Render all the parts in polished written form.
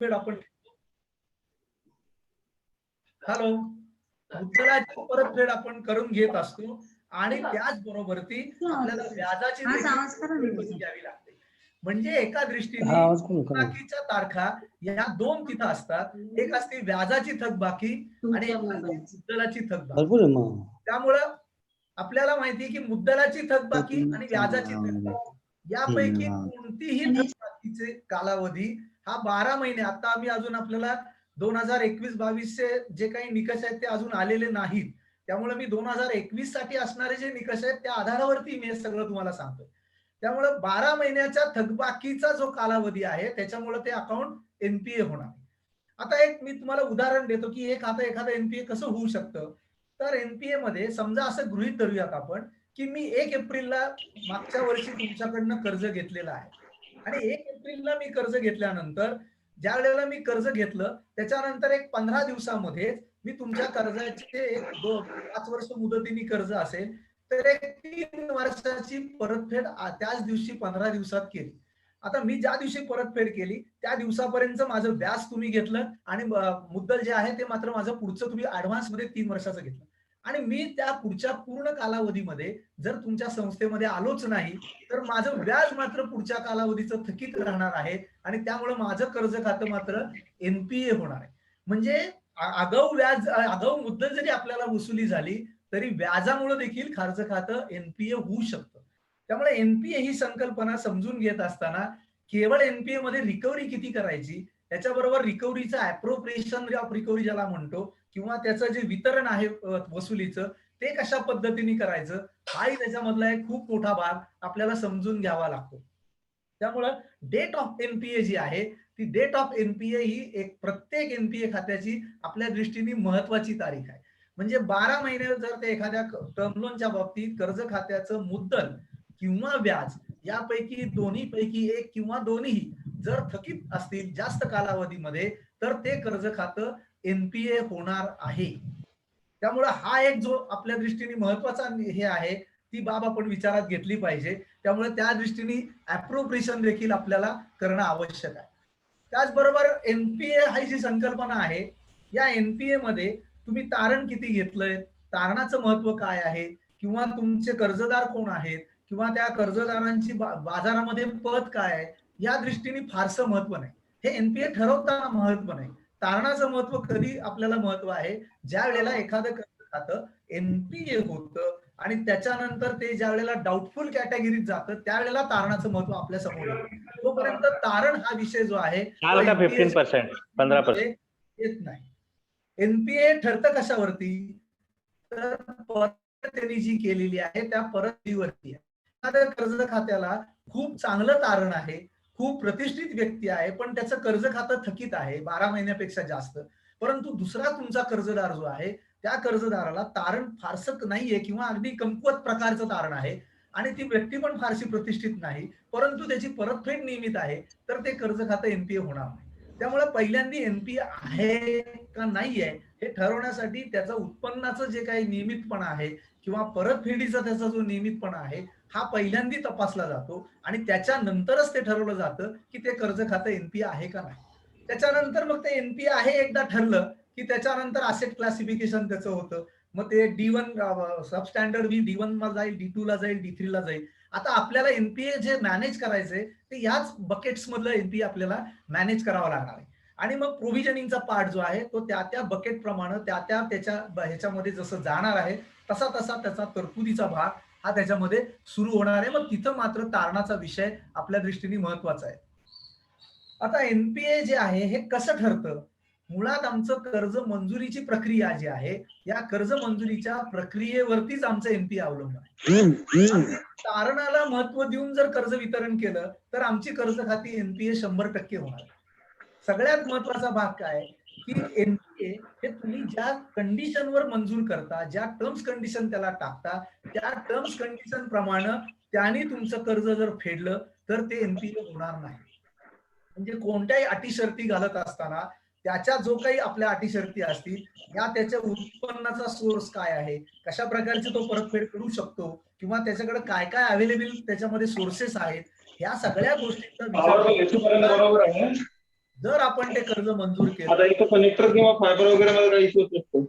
परतफेड आपण हॅलो मुद्दलाची परतफेड आपण करून घेत असतो आणि त्याचबरोबर ती आपल्याला व्याजाची देखील परतफेड करून घ्यावी लागते. म्हणजे एका दृष्टीने बाकीच्या तारखा या दोन तिथं असतात. एक असते व्याजाची थकबाकी आणि एक असते मुद्दलाची थकबाकी. त्यामुळं आपल्याला माहिती आहे की मुद्दलाची थकबाकी आणि व्याजाची थकबाकी यापैकी कोणतीही थकबाकीचे कालावधी हा 12 महिने. आता आम्ही अजून आपल्याला 2021-22 चे जे काही निकष आहेत ते अजून आलेले नाहीत. त्यामुळे मी 2021 साठी असणारे जे निकष आहेत त्या आधारावरती मी हे सगळं तुम्हाला सांगतोय. त्यामुळे 12 महिन्याच्या थकबाकीचा जो कालावधी आहे त्याच्यामुळे ते अकाउंट एनपीए होणार. आता एक मी तुम्हाला उदाहरण देतो की एखादं एनपीए कसं होऊ शकतं. तर एनपीए मध्ये समजा असं गृहीत धरूयात आपण की मी 1 एप्रिलला मागच्या वर्षी तुमच्याकडनं कर्ज घेतलेलं आहे आणि 1 एप्रिलला मी कर्ज घेतल्यानंतर ज्या वेळेला मी कर्ज घेतलं त्याच्यानंतर एक 15 दिवसामध्ये मी तुमच्या कर्जाचे एक 5 वर्ष मुदतीने कर्ज असेल तर एक 3 वर्षाची परतफेड त्याच दिवशी 15 दिवसात केली. आता मी ज्या दिवशी परतफेड केली त्या दिवसापर्यंत माझं व्याज तुम्ही घेतलं आणि मुद्दल जे आहे ते मात्र माझं पुढचं तुम्ही ऍडव्हान्स मध्ये 3 वर्षाचं घेतलं आणि मी त्या पुढच्या पूर्ण कालावधीमध्ये जर तुमच्या संस्थेमध्ये आलोच नाही तर माझं व्याज मात्र पुढच्या कालावधीचं थकीत राहणार आहे आणि त्यामुळे माझं कर्ज खातं मात्र एनपीए होणार आहे. म्हणजे आगाऊ मुद्दल जरी आपल्याला वसुली झाली तरी व्याजामुळे देखील कर्ज खातं एनपीए होऊ शकतं. त्यामुळे एनपीए ही संकल्पना समजून घेत असताना केवळ एनपीए मध्ये रिकव्हरी किती करायची त्याच्याबरोबर रिकव्हरीचं अप्रोप्रिएशन ऑफ रिकव्हरी ज्याला म्हणतो किंवा त्याचं जे वितरण आहे वसुलीचं ते कशा पद्धतीने करायचं हाही त्याच्यामधला एक खूप मोठा भाग आपल्याला समजून घ्यावा लागतो. त्यामुळं डेट ऑफ एनपीए जी आहे ती डेट ऑफ एनपीए ही एक प्रत्येक एनपीए खात्याची आपल्या दृष्टीने महत्वाची तारीख आहे. म्हणजे 12 महिने जर ते एखाद्या टर्म लोनच्या बाबतीत कर्ज खात्याचं मुद्दल किंवा व्याज यापैकी दोन्हीपैकी एक किंवा दोन्ही जर थकीत असतील जास्त कालावधीमध्ये तर ते कर्ज खातं एनपीए होणार आहे. त्यामुळे हा एक जो आपल्या दृष्टीने महत्वाचा हे आहे ती बाब आपण विचारात घेतली पाहिजे. त्यामुळे त्या दृष्टीने अप्रोप्रिएशन देखील आपल्याला करणं आवश्यक आहे. त्याचबरोबर एनपीए ही जी संकल्पना आहे या एनपीए मध्ये तुम्ही तारण किती घेतलंय तारणाचं महत्व काय आहे किंवा तुमचे कर्जदार कोण आहेत किंवा त्या कर्जदारांची बाजारामध्ये पत काय आहे या दृष्टीने फारसं महत्व नाही. हे एनपीए ठरवताना महत्व नाही. तारणाचं महत्व कधी आपल्याला महत्व आहे ज्या वेळेला एखादं कर्ज खातं एनपीए होतं आणि त्याच्यानंतर ते ज्या वेळेला डाऊटफुल कॅटेगरीत जातं त्यावेळेला तारणाचं महत्व आपल्या समोर येतं. तोपर्यंत तारण हा विषय जो आहे तो 15% 15% येत नाही. एनपीए ठरतं कशावरती तर परत त्यांनी जी केलेली आहे त्या परतफेडीवरती आहे. एखाद्या कर्ज खात्याला खूप चांगलं तारण आहे खूप प्रतिष्ठित व्यक्ती आहे पण त्याचं कर्ज खातं थकीत आहे 12 महिन्यापेक्षा जास्त परंतु दुसरा तुमचा कर्जदार जो आहे त्या कर्जदाराला तारण फारसं नाहीये किंवा अगदी कमकुवत प्रकारचं तारण आहे आणि ती व्यक्ती पण फारशी प्रतिष्ठित नाही परंतु त्याची परतफेड नियमित आहे तर ते कर्ज खातं एनपीए होणार नाही. त्यामुळे पहिल्यांदा एनपीए आहे का नाहीये हे ठरवण्यासाठी त्याचं उत्पन्नाचं जे काही नियमितपणा आहे किंवा परतफेडीचा त्याचा जो नियमितपणा आहे हा पहिल्यांदा तपासला जातो आणि त्याच्यानंतरच ते ठरवलं जातं की ते कर्ज खातं एनपीए आहे का नाही. त्याच्यानंतर मग ते एनपीए आहे एकदा ठरलं की त्याच्यानंतर असेट क्लासिफिकेशन त्याचं होतं. मग ते D1 सबस्टँडर्ड D1 ला जाईल D2 ला जाईल D3 ला जाईल. आता आपल्याला एनपीए जे मॅनेज करायचंय ते याच बकेट्स मधलं एनपीए आपल्याला मॅनेज करावं लागणार आहे आणि मग प्रोव्हिजनिंगचा पार्ट जो आहे तो त्या बकेट प्रमाणे त्याच्या ह्याच्यामध्ये जसं जाणार आहे तसा त्याचा तरतुदीचा भाग हा त्याच्यामध्ये सुरू होणार आहे. मग तिथं मात्र तारणाचा विषय आपल्या दृष्टीने महत्वाचा आहे. आता एनपीए जे आहे हे कसं ठरतं मुळात आमचं कर्ज मंजुरीची प्रक्रिया जी आहे या कर्ज मंजुरीच्या प्रक्रियेवरतीच आमचं एनपीए अवलंबून आहे. तारणाला महत्व देऊन जर कर्ज वितरण केलं तर आमची कर्ज खाती एनपीए 100% होणार. सगळ्यात महत्वाचा भाग काय की एनपीए हे तुम्ही ज्या कंडिशनवर मंजूर करता ज्या टर्म्स कंडिशन त्याला टाकता त्या टर्म्स कंडिशन प्रमाणे त्याने तुमचं कर्ज जर फेडलं तर ते एनपीए होणार नाही. म्हणजे कोणत्याही अटी शर्ती घालत असताना त्याच्या जो काही आपल्या अटी शर्ती असतील या त्याच्या उत्पन्नाचा सोर्स काय आहे कशा प्रकारचे तो परतफेड करू शकतो किंवा त्याच्याकडे काय काय अवेलेबल त्याच्यामध्ये सोर्सेस आहेत ह्या सगळ्या गोष्टींचा विचार जर आपण ते कर्ज मंजूर आता केलं, इथं कनेक्टर किंवा फायबर वगैरे मध्ये काही इश्यूच नसतो.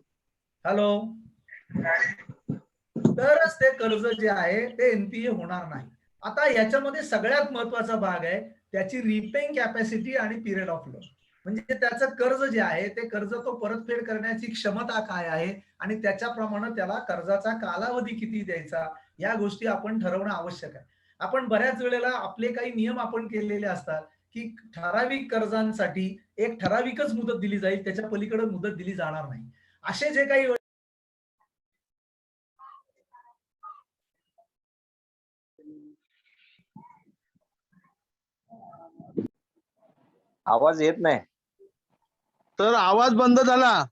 हॅलो, तरच ते कर्ज जे आहे ते एनपीए होणार नाही. आता याच्यामध्ये सगळ्यात महत्वाचा भाग आहे त्याची रिपेइंग कॅपॅसिटी आणि पिरियड ऑफ लोन. म्हणजे त्याचं कर्ज जे आहे ते कर्ज तो परतफेड करण्याची क्षमता काय आहे आणि त्याच्याप्रमाणे त्याला कर्जाचा कालावधी किती द्यायचा, या गोष्टी आपण ठरवणं आवश्यक आहे. आपण बऱ्याच वेळेला आपले काही नियम आपण केलेले असतात की ठराविक कर्जांसाठी एक ठराविकच मुदत दिली जाईल, त्याच्या पलीकडे मुदत दिली जाणार नाही. असे जे काही आवाज येत नाही. तर आवाज बंद झाला.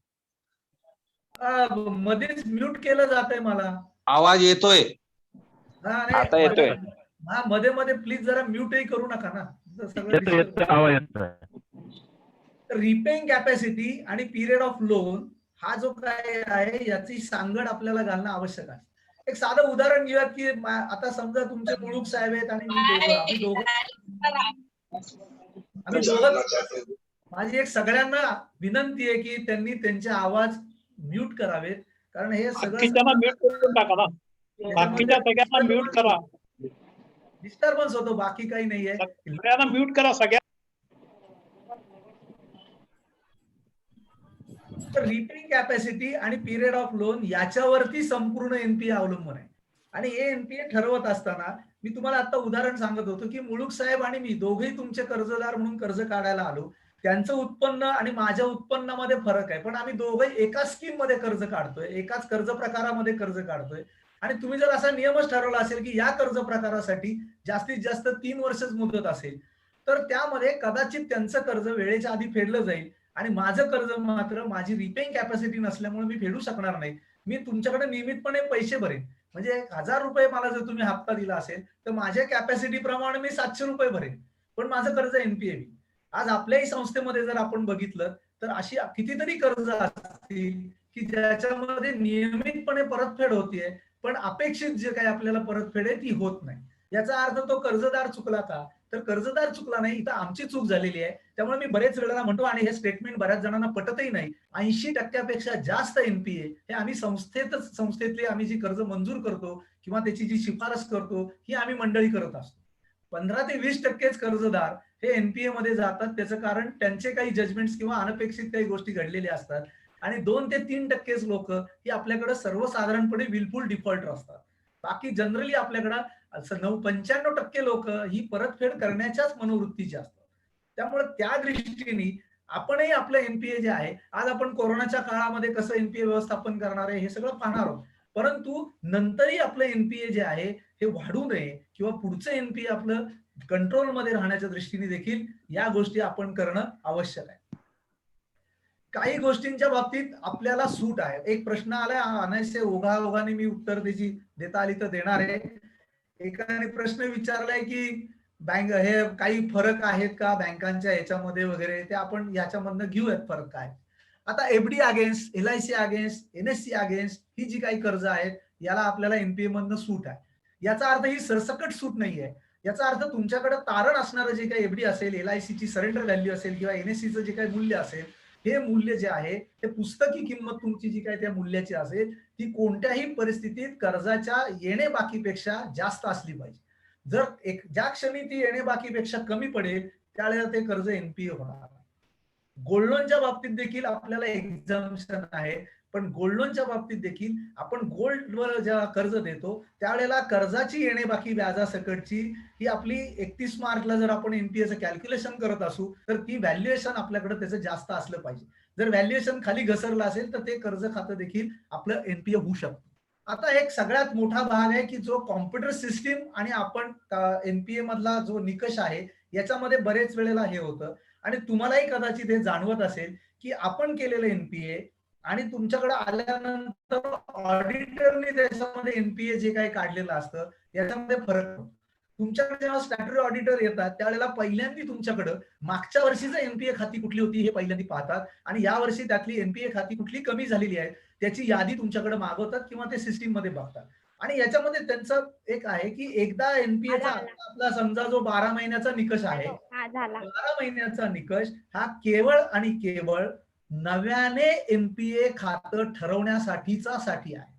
मध्येच म्यूट केलं जातंय मला. आवाज येतोय. आता येतोय. हा, मध्ये मध्ये प्लीज जरा म्यूटही करू नका ना. रिपेइंग कॅपॅसिटी आणि पिरियड ऑफ लोन हा जो काय आहे याची सांगड आपल्याला घालणं आवश्यक आहे. एक साधं उदाहरण घेऊयात की आता समजा तुमचे मुळूक साहेब आहेत आणि आम्ही दोघं माझी एक सगळ्यांना विनंती आहे की त्यांनी त्यांचे आवाज म्यूट करावेत, कारण हे सगळं म्यूट करून टाका ना. बाकीच्या सगळ्यांना म्यूट करा. डिस्टर्बन्स होतो, बाकी काही नाहीये. सगळ्यांना म्यूट करा सगळ्या. तर रिपेइंग कॅपॅसिटी आणि पिरियड ऑफ लोन याच्यावरती संपूर्ण एनपीए अवलंबून आहे. आणि हे एनपीए ठरवत असताना मी तुम्हाला आता उदाहरण सांगत होतो की मुळूक साहेब आणि मी दोघेही तुमचे कर्जदार म्हणून कर्ज काढायला आलो. त्यांचं उत्पन्न आणि माझ्या उत्पन्नामध्ये फरक आहे, पण आम्ही दोघे एकाच स्कीम मध्ये कर्ज काढतोय, एकाच कर्ज प्रकारामध्ये कर्ज काढतोय. आणि तुम्ही जर असा नियमच ठरवला असेल की या कर्ज प्रकारासाठी जास्तीत जास्त 3 वर्षच मुदत असेल, तर त्यामध्ये कदाचित त्यांचं कर्ज वेळेच्या आधी फेडलं जाईल आणि माझं कर्ज मात्र माझी रिपेइंग कॅपॅसिटी नसल्यामुळे मी फेडू शकणार नाही. मी तुमच्याकडे नियमितपणे पैसे भरेन. म्हणजे 1000 रुपये मला जर तुम्ही हप्ता दिला असेल तर माझ्या कॅपॅसिटी प्रमाणे मी 700 रुपये भरेन, पण माझं कर्ज एनपीए. आज आपल्याही संस्थेमध्ये जर आपण बघितलं तर अशी कितीतरी कर्ज असतील की ज्याच्यामध्ये नियमितपणे परतफेड होतीये, पण अपेक्षित जे काही आपल्याला परतफेड आहे ती होत नाही. याचा अर्थ तो कर्जदार चुकला का? तर कर्जदार चुकला नाही, इथं आमची चूक झालेली आहे. त्यामुळे मी बरेच वेळेला म्हणतो आणि हे स्टेटमेंट बऱ्याच जणांना पटतही नाही, 80% जास्त एनपीए हे आम्ही संस्थेतली आम्ही जी कर्ज मंजूर करतो किंवा त्याची जी शिफारस करतो ही आम्ही मंडळी करत असतो. 15 ते 20% कर्जदार हे एनपीए मध्ये जातात. त्याचं कारण त्यांचे काही जजमेंट्स किंवा अनपेक्षित काही गोष्टी घडलेल्या असतात. आणि 2 ते 3% लोक ही आपल्याकडे सर्वसाधारणपणे विलफुल डिफॉल्टर असतात. बाकी जनरली आपल्याकडे 95% लोक ही परतफेड करण्याच्याच मनोवृत्तीची असतात. त्यामुळे त्या दृष्टीने आपणही आपलं एनपीए जे आहे, आज आपण कोरोनाच्या काळामध्ये कसं एनपीए व्यवस्थापन करणार आहे हे सगळं पाहणार आहोत. परंतु नंतरही आपलं एनपीए जे आहे हे वाढू नये किंवा पुढचं एनपीए आपलं कंट्रोलमध्ये राहण्याच्या दृष्टीने देखील या गोष्टी आपण करणं आवश्यक आहे. काही गोष्टींच्या बाबतीत आपल्याला सूट आहे. एक प्रश्न आलाय अनायसे ओघाओघाने मी उत्तर त्याची देता आली तर देणार आहे. एकाने प्रश्न विचारलाय की बँक हे काही फरक आहेत का बँकांच्या याच्यामध्ये वगैरे, ते आपण याच्यामधनं घेऊयात फरक काय. आता FD against, LIC against, NSC against ही जी काही कर्ज आहेत याला आपल्याला एनपीए मधनं सूट आहे. याचा अर्थ ही सरसकट सूट नाहीये. याचा अर्थ तुमच्याकडे तारण असणारं जे काही एफडी असेल, एलआयसीची सरेंडर व्हॅल्यू असेल किंवा एनएससीचं जे काही मूल्य असेल, हे मूल्य जे आहे ते पुस्तकी किंमत तुमची जी काही त्या मूल्याची असेल ती कोणत्याही परिस्थितीत कर्जाच्या येणे बाकीपेक्षा जास्त असली पाहिजे. जर ज्या क्षणी ती येणे बाकीपेक्षा कमी पडेल त्यावेळेला ते कर्ज एनपीए होणार. गोल्ड लोनच्या बाबतीत देखील आपल्याला एक्झाम्पशन आहे, पण गोल्ड लोनच्या बाबतीत देखील आपण गोल्डवर जेव्हा कर्ज देतो त्यावेळेला कर्जाची येणे बाकी व्याजासकटची ही आपली 31 मार्चला जर आपण एनपीएचं कॅल्क्युलेशन करत असू तर ती व्हॅल्युएशन आपल्याकडे त्याचं जास्त असलं पाहिजे. जर व्हॅल्युएशन खाली घसरलं असेल तर ते कर्ज खातं देखील आपलं एनपीए होऊ शकतं. आता एक सगळ्यात मोठा भाग आहे की जो कॉम्प्युटर सिस्टीम आणि आपण एनपीए मधला जो निकष आहे याच्यामध्ये बरेच वेळेला हे होतं. आणि तुम्हालाही कदाचित हे जाणवत असेल की आपण केलेलं एनपीए आणि तुमच्याकडे आल्यानंतर ऑडिटरने त्याच्यामध्ये एनपीए जे काही काढलेलं असतं याच्यामध्ये फरक पडतो. तुमच्याकडे जेव्हा स्टॅट्युटरी ऑडिटर येतात त्यावेळेला पहिल्यांदा तुमच्याकडे मागच्या वर्षीचं एनपीए खाती कुठली होती हे पहिल्यांदा पाहतात आणि या वर्षी त्यातली एनपीए खाती कुठली कमी झालेली आहे त्याची यादी तुमच्याकडे मागवतात किंवा ते सिस्टीम मध्ये बघतात. आणि याच्यामध्ये त्यांचं एक आहे की एकदा एनपीएचा आपला समजा जो 12 महिन्याचा निकष आहे, 12 महिन्याचा निकष हा केवळ आणि केवळ नव्याने एनपीए खातं ठरवण्यासाठीचा साठी आहे.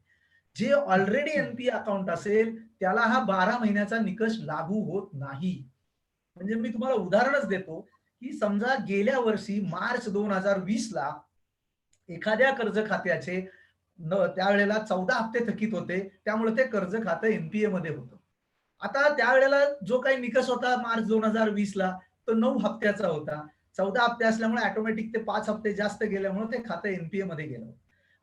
जे ऑलरेडी एनपीए अकाउंट असेल त्याला हा 12 महिन्याचा निकष लागू होत नाही. म्हणजे मी तुम्हाला उदाहरणच देतो की समजा गेल्या वर्षी मार्च 2020 ला एखाद्या कर्ज खात्याचे त्यावेळेला 14 हप्ते थकीत होते, त्यामुळे ते कर्ज खातं एनपीए मध्ये होतं. आता त्यावेळेला जो काही निकष होता मार्च 2020 ला तो 9 हप्त्याचा होता. 14 हप्ते असल्यामुळे ऑटोमॅटिक ते 5 हप्ते जास्त गेल्यामुळे ते खातं एनपीए मध्ये गेलं.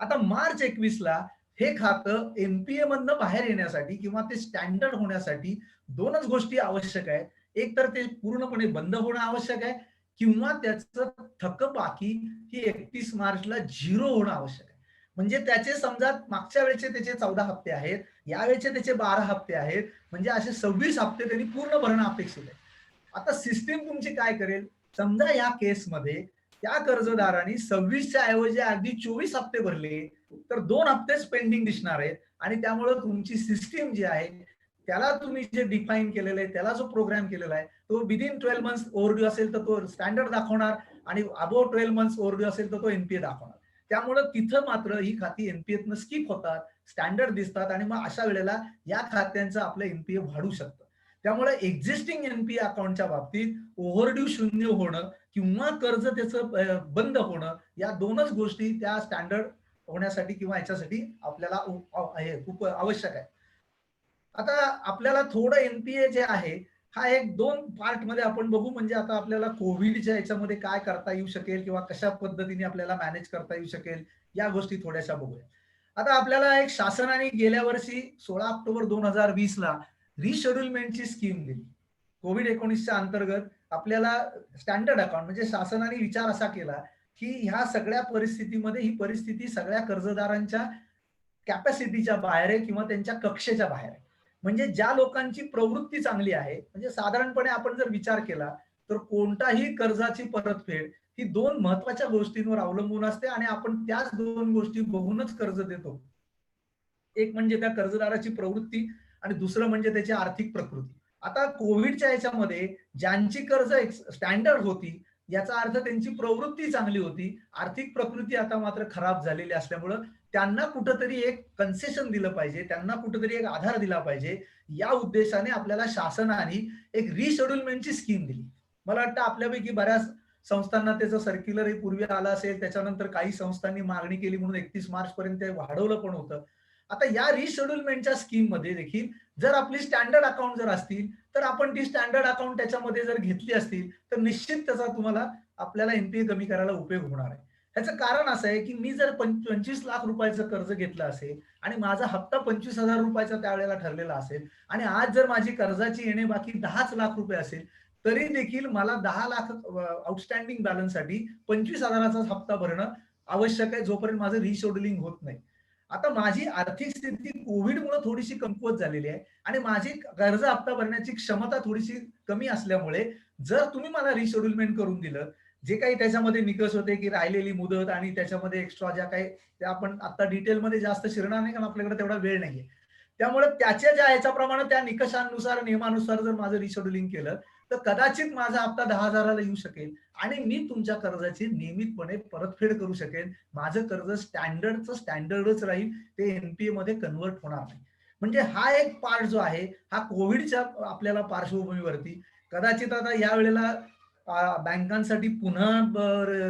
आता मार्च 21 ला हे खातं एनपीए मधनं बाहेर येण्यासाठी किंवा ते स्टँडर्ड होण्यासाठी दोनच गोष्टी आवश्यक आहेत. एक तर ते पूर्णपणे बंद होणं आवश्यक आहे किंवा त्याचं थकबाकी ही 31 मार्चला 0 होणं आवश्यक आहे. म्हणजे त्याचे समजा मागच्या वेळेचे त्याचे 14 हप्ते आहेत, यावेळेचे त्याचे 12 हप्ते आहेत, म्हणजे असे 26 हप्ते त्यांनी पूर्ण भरणं अपेक्षित आहे. आता सिस्टीम तुमची काय करेल, समजा या केसमध्ये त्या कर्जदारांनी 26च्या ऐवजी अगदी 24 हप्ते भरले तर 2 हप्तेच पेंडिंग दिसणार आहेत आणि त्यामुळे तुमची सिस्टीम जी आहे त्याला तुम्ही जे डिफाईन केलेलं आहे, त्याला जो प्रोग्राम केलेला आहे तो विदिन 12 मंथ्स ओव्हरड्यू असेल तर तो स्टँडर्ड दाखवणार आणि अबोव्ह 12 मंथ्स ओव्हरड्यू असेल तर तो एनपीए दाखवणार. त्यामुळे तिथं मात्र ही खाती एनपीएतनं स्किप होतात, स्टँडर्ड दिसतात आणि मग अशा वेळेला या खात्यांचं आपलं एनपीए वाढू शकतं. त्यामुळे एक्झिस्टिंग एनपीए अकाउंटच्या बाबतीत ओव्हरड्यू शून्य होणं किंवा कर्ज त्याचं बंद होणं या दोनच गोष्टी त्या स्टँडर्ड होण्यासाठी किंवा याच्यासाठी आपल्याला खूप आवश्यक आहे. आता आपल्याला थोडं एनपीए जे आहे हा एक 2 पार्ट मध्ये आपण बघू. म्हणजे आता आपल्याला कोविडच्या याच्यामध्ये काय करता येऊ शकेल किंवा कशा पद्धतीने आपल्याला मॅनेज करता येऊ शकेल या गोष्टी थोड्याशा बघूया. आता आपल्याला एक शासनाने गेल्या वर्षी 16 ऑक्टोबर 2020 ला रिशेड्युलमेंटची स्कीम दिली. कोविड-19च्या अंतर्गत आपल्याला स्टँडर्ड अकाउंट म्हणजे शासनाने विचार असा केला की ह्या सगळ्या परिस्थितीमध्ये ही परिस्थिती सगळ्या कर्जदारांच्या कॅपॅसिटीच्या बाहेर आहे किंवा त्यांच्या कक्षेच्या बाहेर आहे. म्हणजे ज्या लोकांची प्रवृत्ती चांगली आहे, म्हणजे साधारणपणे आपण जर विचार केला तर कोणताही कर्जाची परतफेड ही 2 महत्वाच्या गोष्टींवर अवलंबून असते आणि आपण त्याच 2 गोष्टी बघूनच कर्ज देतो. एक म्हणजे त्या कर्जदाराची प्रवृत्ती आणि दुसरं म्हणजे त्याची आर्थिक प्रकृती. आता कोविडच्या याच्यामध्ये ज्यांची कर्ज स्टँडर्ड होती याचा अर्थ त्यांची प्रवृत्ती चांगली होती, आर्थिक प्रकृती आता मात्र खराब झालेली असल्यामुळं त्यांना कुठंतरी एक कन्सेशन दिलं पाहिजे, त्यांना कुठंतरी एक आधार दिला पाहिजे. या उद्देशाने आपल्याला शासनाने एक रिशेड्युलमेंटची स्कीम दिली. मला वाटतं आपल्यापैकी बऱ्याच संस्थांना त्याचं सर्क्युलर पूर्वी आलं असेल, त्याच्यानंतर काही संस्थांनी मागणी केली म्हणून 31 मार्च पर्यंत ते वाढवलं पण होतं. आता या रिशेड्युलमेंटच्या स्कीम मध्ये देखील जर आपली स्टँडर्ड अकाउंट जर असतील तर आपण ती स्टँडर्ड अकाउंट त्याच्यामध्ये जर घेतली असतील तर निश्चित त्याचा तुम्हाला आपल्याला एनपीए कमी करायला उपयोग होणार आहे. ह्याचं कारण असं आहे की मी जर 25 लाख रुपयाचं कर्ज घेतलं असेल आणि माझा हप्ता 25,000 रुपयाचा त्यावेळेला ठरलेला असेल आणि आज जर माझी कर्जाची येणे बाकी 10 लाख रुपये असेल तरी देखील मला 10 लाख आउटस्टँडिंग बॅलन्ससाठी 25,000चा हप्ता भरणं आवश्यक आहे जोपर्यंत माझं रिशेड्युलिंग होत नाही. आता माझी आर्थिक स्थिती कोविडमुळे थोडीशी कमकुवत झालेली आहे आणि माझी कर्ज हप्ता भरण्याची क्षमता थोडीशी कमी असल्यामुळे जर तुम्ही मला रिशेड्युलमेंट करून दिलं, जे काही त्याच्यामध्ये निकष होते की राहिलेली मुदत आणि त्याच्यामध्ये एक्स्ट्रा ज्या काही त्या आपण आता डिटेलमध्ये जास्त शिरणार नाही कारण आपल्याकडे तेवढा वेळ नाहीये. त्यामुळे त्याच्या ज्या ह्याच्याप्रमाणे त्या निकषानुसार नियमानुसार जर माझं रिशेड्युलिंग केलं तर कदाचित माझा हप्ता 10,000ला येऊ शकेल आणि मी तुमच्या कर्जाची नियमितपणे परतफेड करू शकेन. माझं कर्ज स्टँडर्डच राहील, ते एनपीए मध्ये कन्वर्ट होणार नाही. म्हणजे हा एक पार्ट जो आहे हा कोविडच्या आपल्याला पार्श्वभूमीवरती कदाचित आता या वेळेला बँकांसाठी पुन्हा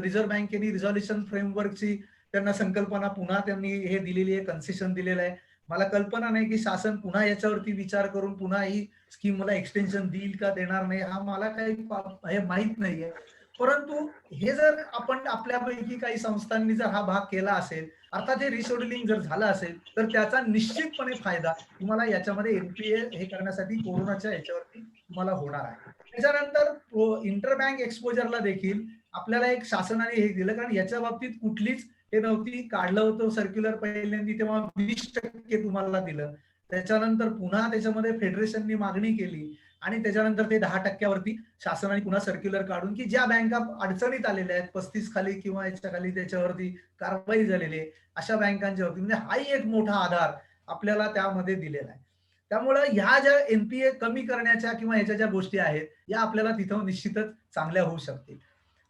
रिझर्व्ह बँकेने रिझॉल्युशन फ्रेमवर्कची त्यांना संकल्पना पुन्हा त्यांनी हे दिलेली आहे, कन्सेशन दिलेलं आहे. मला कल्पना नाही की शासन पुन्हा याच्यावरती विचार करून पुन्हा ही स्कीम मला एक्सटेन्शन देईल का देणार नाही हा मला काही हे माहित नाहीये. परंतु हे जर आपण आपल्यापैकी काही संस्थांनी जर हा भाग केला असेल अर्थात हे रिशेड्युलिंग जर झालं असेल तर त्याचा निश्चितपणे फायदा तुम्हाला याच्यामध्ये एनपीए हे करण्यासाठी कोरोनाच्या याच्यावरती तुम्हाला होणार आहे. त्याच्यानंतर इंटरबँक एक्सपोजरला देखील आपल्याला एक शासनाने हे दिलं कारण याच्या बाबतीत कुठलीच हे नव्हती. काढलं होतं सर्क्युलर पहिल्यांदा तेव्हा 20% तुम्हाला दिलं. त्याच्यानंतर पुन्हा त्याच्यामध्ये फेडरेशननी मागणी केली आणि त्याच्यानंतर ते 10%वरती शासनाने पुन्हा सर्क्युलर काढून की ज्या बँका अडचणीत आलेल्या आहेत 35 खाली किंवा याच्या खाली त्याच्यावरती कारवाई झालेली आहे अशा बँकांच्या वरती म्हणजे हाही एक मोठा आधार आपल्याला त्यामध्ये दिलेला आहे. त्यामुळं ह्या ज्या एनपीए कमी करण्याच्या किंवा ह्याच्या ज्या गोष्टी आहेत या आपल्याला तिथं निश्चितच चांगल्या होऊ शकतील.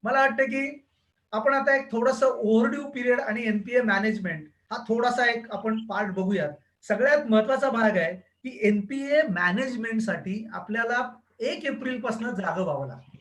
मला वाटतं की आपण आता एक थोडंसं ओव्हरड्यू पिरियड आणि एनपीए मॅनेजमेंट हा थोडासा एक आपण पार्ट बघूयात. सगळ्यात महत्वाचा भाग आहे की एनपीए मॅनेजमेंटसाठी आपल्याला 1 एप्रिल पासून जागं व्हावं लागतं.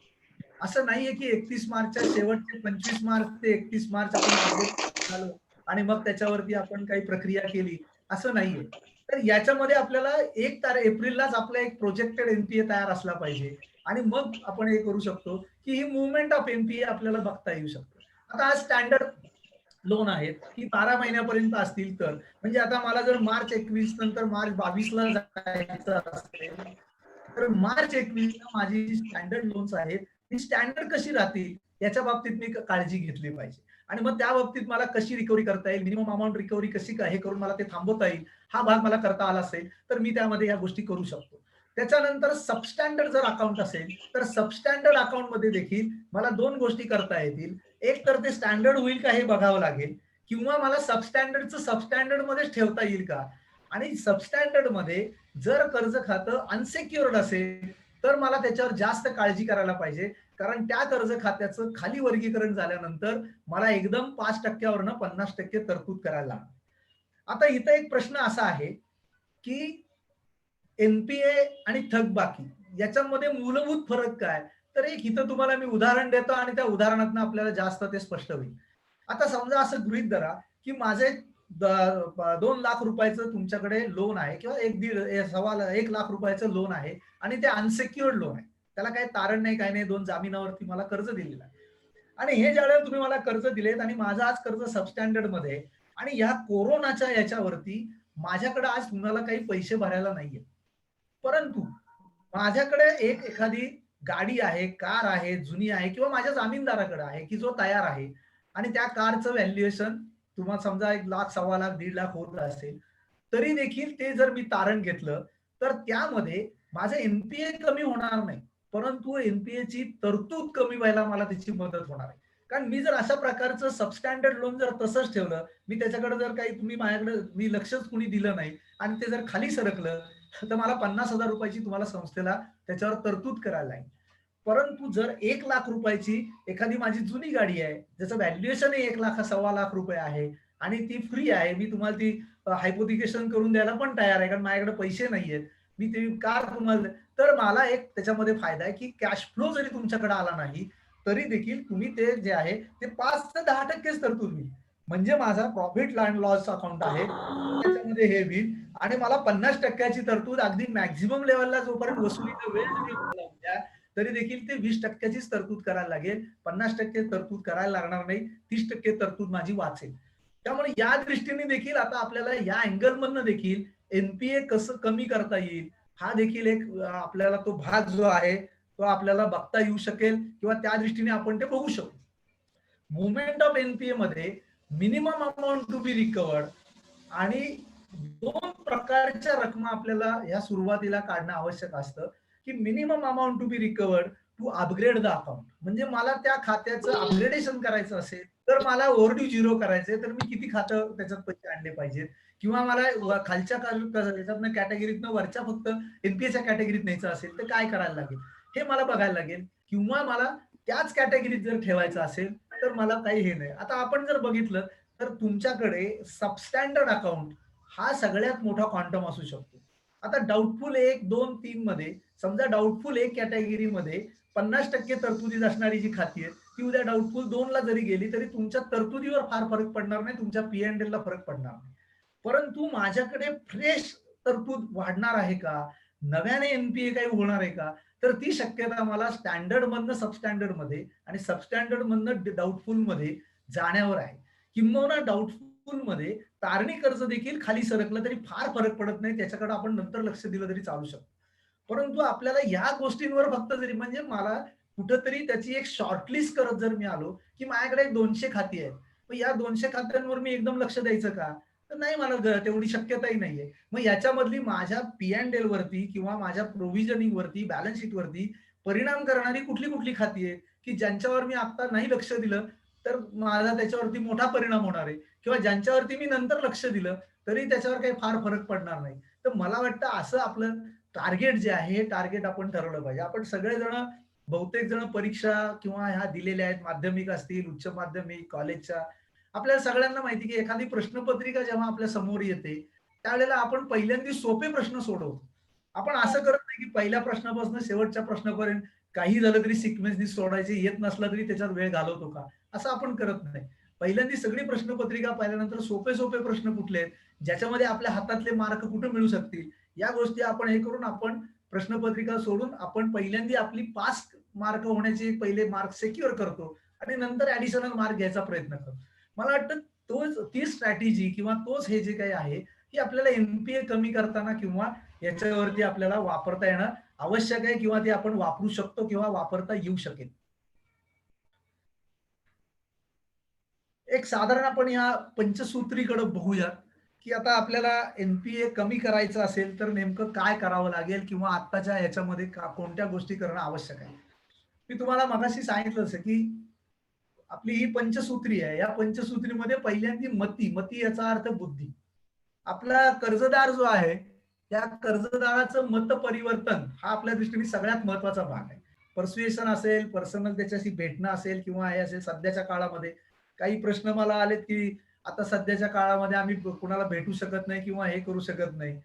असं नाहीये की 31 मार्चच्या शेवटचे 25 मार्च ते 31 मार्च आपण टार्गेट झालो आणि मग त्याच्यावरती आपण काही प्रक्रिया केली, असं नाहीये. तर याच्यामध्ये आपल्याला 1 एप्रिललाच आपला एक प्रोजेक्टेड एनपीए तयार असला पाहिजे आणि मग आपण हे करू शकतो की ही मूव्हमेंट ऑफ एनपीए आपल्याला बघता येऊ शकतो. आता हा स्टँडर्ड लोन आहेत की 12 महिन्यापर्यंत असतील तर म्हणजे आता मला जर मार्च 21 नंतर मार्च 22 ला जायचं असेल तर मार्च 21 ला माझी जी स्टँडर्ड लोन्स आहेत ती स्टँडर्ड कशी राहतील याच्या बाबतीत मी काळजी घेतली पाहिजे आणि मग त्या बाबतीत मला कशी रिकव्हरी करता येईल, मिनिमम अमाऊंट रिकव्हरी कशी हे करून मला ते थांबवता येईल, हा भाग मला करता आला असेल तर मी त्यामध्ये या गोष्टी करू शकतो. त्याच्यानंतर सबस्टँडर्ड जर अकाउंट असेल तर सबस्टँडर्ड अकाउंट मध्ये देखील मला 2 गोष्टी करता येतील. एक तर ते स्टँडर्ड होईल का हे बघावं लागेल किंवा मला सबस्टँडर्डचं सबस्टँडर्ड मध्येच ठेवता येईल का आणि सबस्टँडर्ड मध्ये जर कर्ज खातं अनसेक्युअर्ड असेल तर मला त्याच्यावर जास्त काळजी करायला पाहिजे कारण त्या कर्ज खात्याचं खाली वर्गीकरण झाल्यानंतर मला एकदम 5% 50% तरतूद करायला लागणार. आता इथं एक प्रश्न असा आहे की एनपीए आणि थकबाकी याच्यामध्ये मूलभूत फरक काय, तर एक इथं तुम्हाला मी उदाहरण देतो आणि त्या उदाहरणातून आपल्याला जास्त ते स्पष्ट होईल. आता समजा असं गृहीत धरा की माझे 2 लाख रुपयाचं तुमच्याकडे लोन आहे किंवा 1 लाख रुपयाचं लोन आहे आणि ते अनसेक्युअर्ड लोन आहे. त्याला काही तारण नाही, काही नाही, 2 जामिनावरती मला कर्ज दिलेलं आहे आणि हे ज्यावेळेला तुम्ही मला कर्ज दिलेत आणि माझं आज कर्ज सबस्टँडर्ड मध्ये आहे आणि या कोरोनाच्या याच्यावरती माझ्याकडे आज तुम्हाला काही पैसे भरायला नाहीये, परंतु माझ्याकडे एखादी गाडी आहे, कार आहे, जुनी आहे किंवा माझ्या जामीनदाराकडे आहे की जो तयार आहे आणि त्या कारचं व्हॅल्युएशन तुम्हाला समजा 1 लाख, 1.25 लाख, 1.5 लाख होत असेल तरी देखील ते जर मी तारण घेतलं तर त्यामध्ये माझं एनपीए कमी होणार नाही, परंतु एनपीए ची तरतूद कमी व्हायला मला त्याची मदत होणार आहे. कारण मी जर अशा प्रकारचं सबस्टँडर्ड लोन जर तसंच ठेवलं, मी त्याच्याकडे जर काही तुम्ही माझ्याकडे मी लक्षच कुणी दिलं नाही आणि ते जर खाली सरकलं तर मला 50,000 रुपयाची तुम्हाला संस्थेला त्याच्यावर तरतूद करायला लागेल. परंतु जर 1 लाख रुपयाची एखादी माझी जुनी गाडी आहे ज्याचं व्हॅल्युएशन 1 लाख 1.25 लाख रुपये आहे आणि ती फ्री आहे, मी तुम्हाला ती हायपोथिकेशन करून द्यायला पण तयार आहे कारण माझ्याकडे पैसे नाहीयेत, मी ती कार तुम्हाला, तर मला एक त्याच्यामध्ये फायदा आहे की कॅश फ्लो जरी तुमच्याकडे आला नाही तरी देखील तुम्ही ते जे आहे ते 5 ते 10% तरतूद होईल. म्हणजे माझा प्रॉफिट अँड लॉस अकाउंट आहे त्याच्यामध्ये हे होईल आणि मला 50% तरतूद अगदी मॅक्झिमम लेवलला जोपर्यंत वसुलीचा वेळ जरी लागला तरी देखील ते 20%चीच तरतूद करायला लागेल, 50% तरतूद करायला लागणार नाही, 30% तरतूद माझी वाचेल. त्यामुळे या दृष्टीने देखील आता आपल्याला या अँगल मधनं देखील एनपीए कसं कमी करता येईल हा देखील एक आपल्याला तो भाग जो आहे तो आपल्याला बघता येऊ शकेल किंवा त्या दृष्टीने आपण ते बघू शकतो. मुवमेंट ऑफ एनपीए मध्ये minimum amount to be recovered आणि 2 प्रकारच्या रकमा आपल्याला या सुरुवातीला काढणं आवश्यक असतं की minimum amount to be recovered to upgrade the account. म्हणजे मला त्या खात्याचं अपग्रेडेशन करायचं असेल तर मला ओव्हरड्यू झिरो करायचंय तर मी किती खातं त्याच्यात पैसे आणले पाहिजेत किंवा मला खालच्या त्याच्यातनं कॅटेगरीतनं वरच्या फक्त एनपीएच्या कॅटेगरीत न्यायचं असेल तर काय करायला लागेल हे मला बघायला लागेल किंवा मला त्याच कॅटेगरीत जर ठेवायचं असेल तर मला काही हे नाही. आता आपण जर बघितलं तर तुमच्याकडे सबस्टँडर्ड अकाउंट हा सगळ्यात मोठा क्वांटम असू शकतो. आता डाऊटफुल 1, 2, 3 मध्ये समजा डाऊटफुल 1 कॅटेगरीमध्ये 50% तरतुदीत असणारी जी खाती आहेत ती उद्या डाऊटफुल 2 ला जरी गेली तरी तुमच्या तरतुदीवर फार फरक पडणार नाही, तुमच्या पीएनएल ला फरक पडणार नाही. परंतु माझ्याकडे फ्रेश तरतूद वाढणार आहे का, नव्याने एनपीए काही होणार आहे का, तर ती शक्यता मला स्टँडर्ड मधनं सबस्टँडर्ड मध्ये आणि सबस्टँडर्ड मधनं डाऊटफुल मध्ये जाण्यावर आहे. किंबहुना डाऊटफुल मध्ये तारणी कर्ज देखील खाली सरकलं तरी फार फरक पडत नाही, त्याच्याकडे आपण नंतर लक्ष दिलं तरी चालू शकतो. परंतु आपल्याला या गोष्टींवर फक्त जरी म्हणजे मला कुठंतरी त्याची एक शॉर्टलिस्ट करत जर मी आलो की माझ्याकडे 200 खाती आहेत, मग या 200 खात्यांवर मी एकदम लक्ष द्यायचं का, तर नाही, मला तेवढी शक्यताही नाहीये. मग याच्यामधली माझ्या पीएनएल वरती किंवा माझ्या प्रोव्हिजनिंग वरती बॅलन्स शीट वरती परिणाम करणारी कुठली कुठली खाती आहेत की ज्यांच्यावर मी आता नाही लक्ष दिलं तर माझा त्याच्यावरती मोठा परिणाम होणार आहे, किंवा ज्यांच्यावरती मी नंतर लक्ष दिलं तरी त्याच्यावर काही फार फरक पडणार नाही. तर मला वाटतं असं आपलं टार्गेट जे आहे हे टार्गेट आपण ठरवलं पाहिजे. आपण सगळेजण, बहुतेक जण परीक्षा किंवा ह्या दिलेल्या आहेत, माध्यमिक असतील, उच्च माध्यमिक, कॉलेजच्या. आपल्याला सगळ्यांना माहिती की एखादी प्रश्नपत्रिका जेव्हा आपल्या समोर येते, त्यावेळेला आपण पहिल्यांदा सोपे प्रश्न सोडवतो. आपण असं करत नाही की पहिल्या प्रश्नापासून शेवटच्या प्रश्नापर्यंत काही झालं तरी सिक्वेन्सनी सोडायचे, येत नसला तरी त्याच्यात वेळ घालवतो का? असं आपण करत नाही. पहिल्यांदा सगळी प्रश्नपत्रिका पाहिल्यानंतर सोपे सोपे प्रश्न कुठले आहेत, ज्याच्यामध्ये आपल्या हातातले मार्क कुठे मिळू शकतील, या गोष्टी आपण हे करून आपण प्रश्नपत्रिका सोडून आपण पहिल्यांदा आपली पास मार्क होण्याचे पहिले मार्क सिक्युअर करतो आणि नंतर ऍडिशनल मार्क घ्यायचा प्रयत्न करतो. मला वाटतं ती स्ट्रॅटेजी किंवा तोच हे जे काही आहे, की आपल्याला एनपीए कमी करताना किंवा याच्यावरती आपल्याला वापरता येणं आवश्यक आहे, किंवा ते आपण वापरू शकतो किंवा वापरता येऊ शकेल. एक साधारण आपण या पंचसूत्रीकडे बघूया, की आता आपल्याला एनपीए कमी करायचं असेल तर नेमकं काय करावं लागेल, किंवा आत्ताच्या ह्याच्यामध्ये कोणत्या गोष्टी करणं आवश्यक आहे. मी तुम्हाला मगाशी सांगितलं असं की आपली ही पंचसूत्री आहे. या पंचसूत्रीमध्ये पहिल्यांदी मती याचा अर्थ बुद्धी. आपला कर्जदार जो आहे, त्या कर्जदाराचं मत परिवर्तन हा आपल्या दृष्टीने सगळ्यात महत्वाचा भाग आहे. पर्सुएशन असेल, पर्सनल त्याच्याशी भेटणं असेल, किंवा हे असेल. सध्याच्या काळामध्ये काही प्रश्न मला आलेत की आता सध्याच्या काळामध्ये आम्ही कुणाला भेटू शकत नाही किंवा हे करू शकत नाही.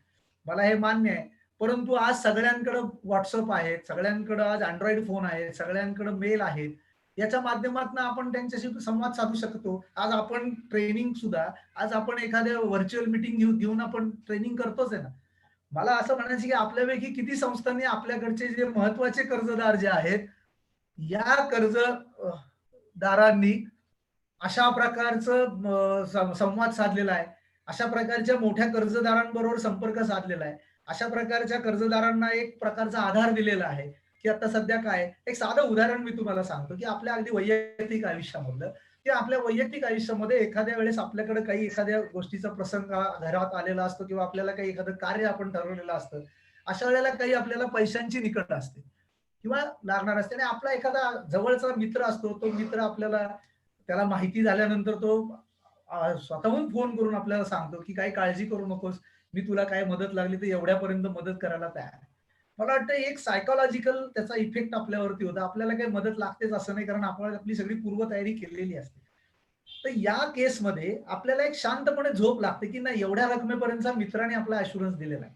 मला हे मान्य आहे. परंतु आज सगळ्यांकडे व्हॉट्सअप आहेत, सगळ्यांकडे आज अँड्रॉइड फोन आहेत, सगळ्यांकडे मेल आहेत. याच्या माध्यमातून आपण त्यांच्याशी संवाद साधू शकतो. आज आपण ट्रेनिंग सुद्धा, आज आपण एखाद्या व्हर्च्युअल मीटिंग घेऊन आपण ट्रेनिंग करतोच आहे ना. मला असं म्हणायचं की आपल्यापैकी किती संस्थांनी आपल्याकडचे जे महत्वाचे कर्जदार जे आहेत, या कर्जदारांनी अशा प्रकारचं संवाद साधलेला आहे, अशा प्रकारच्या मोठ्या कर्जदारांबरोबर संपर्क साधलेला आहे, अशा प्रकारच्या कर्जदारांना एक प्रकारचा आधार दिलेला आहे, की आता सध्या काय. एक साधं उदाहरण मी तुम्हाला सांगतो, की आपल्या अगदी वैयक्तिक आयुष्यामधलं, की आपल्या वैयक्तिक आयुष्यामध्ये एखाद्या वेळेस आपल्याकडे काही एखाद्या गोष्टीचा प्रसंग घरात आलेला असतो, किंवा आपल्याला काही एखादं कार्य आपण ठरवलेलं असतं. अशा वेळेला काही आपल्याला पैशांची निकट असते किंवा लागणार असते, आणि आपला एखादा जवळचा मित्र असतो. तो मित्र आपल्याला, त्याला माहिती झाल्यानंतर तो स्वतःहून फोन करून आपल्याला सांगतो की काही काळजी करू नकोस, मी तुला काय मदत लागली तर एवढ्यापर्यंत मदत करायला तयार आहे. मला वाटतं एक सायकोलॉजिकल त्याचा इफेक्ट आपल्यावरती होता. आपल्याला काही मदत लागतेच असं नाही, कारण आपण आपली सगळी पूर्वतयारी केलेली असते. तर या केसमध्ये आपल्याला एक शांतपणे झोप लागते की नाही, एवढ्या रकमेपर्यंतचा मित्राने आपला अशुरन्स दिलेला आहे,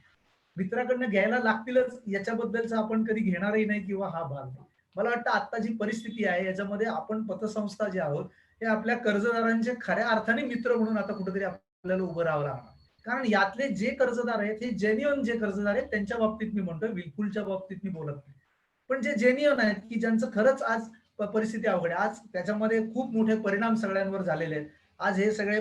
मित्राकडनं घ्यायला लागतीलच, याच्याबद्दलच आपण कधी घेणारही नाही किंवा हा भाग नाही. मला वाटतं आता जी परिस्थिती आहे याच्यामध्ये आपण पतसंस्था जे आहोत, हे आपल्या कर्जदारांचे खऱ्या अर्थाने मित्र म्हणून आता कुठेतरी आपल्याला उभं राहावं लागणार. कारण यातले जे कर्जदार आहेत, हे जेन्युअन जे कर्जदार आहेत त्यांच्या बाबतीत मी म्हणतोय, विलकुलच्या बाबतीत मी बोलत नाही. पण जे जेन्युअन आहेत, की ज्यांचं खरंच आज परिस्थिती अवघड आहे, आज त्याच्यामध्ये खूप मोठे परिणाम सगळ्यांवर झालेले आहेत. आज हे सगळे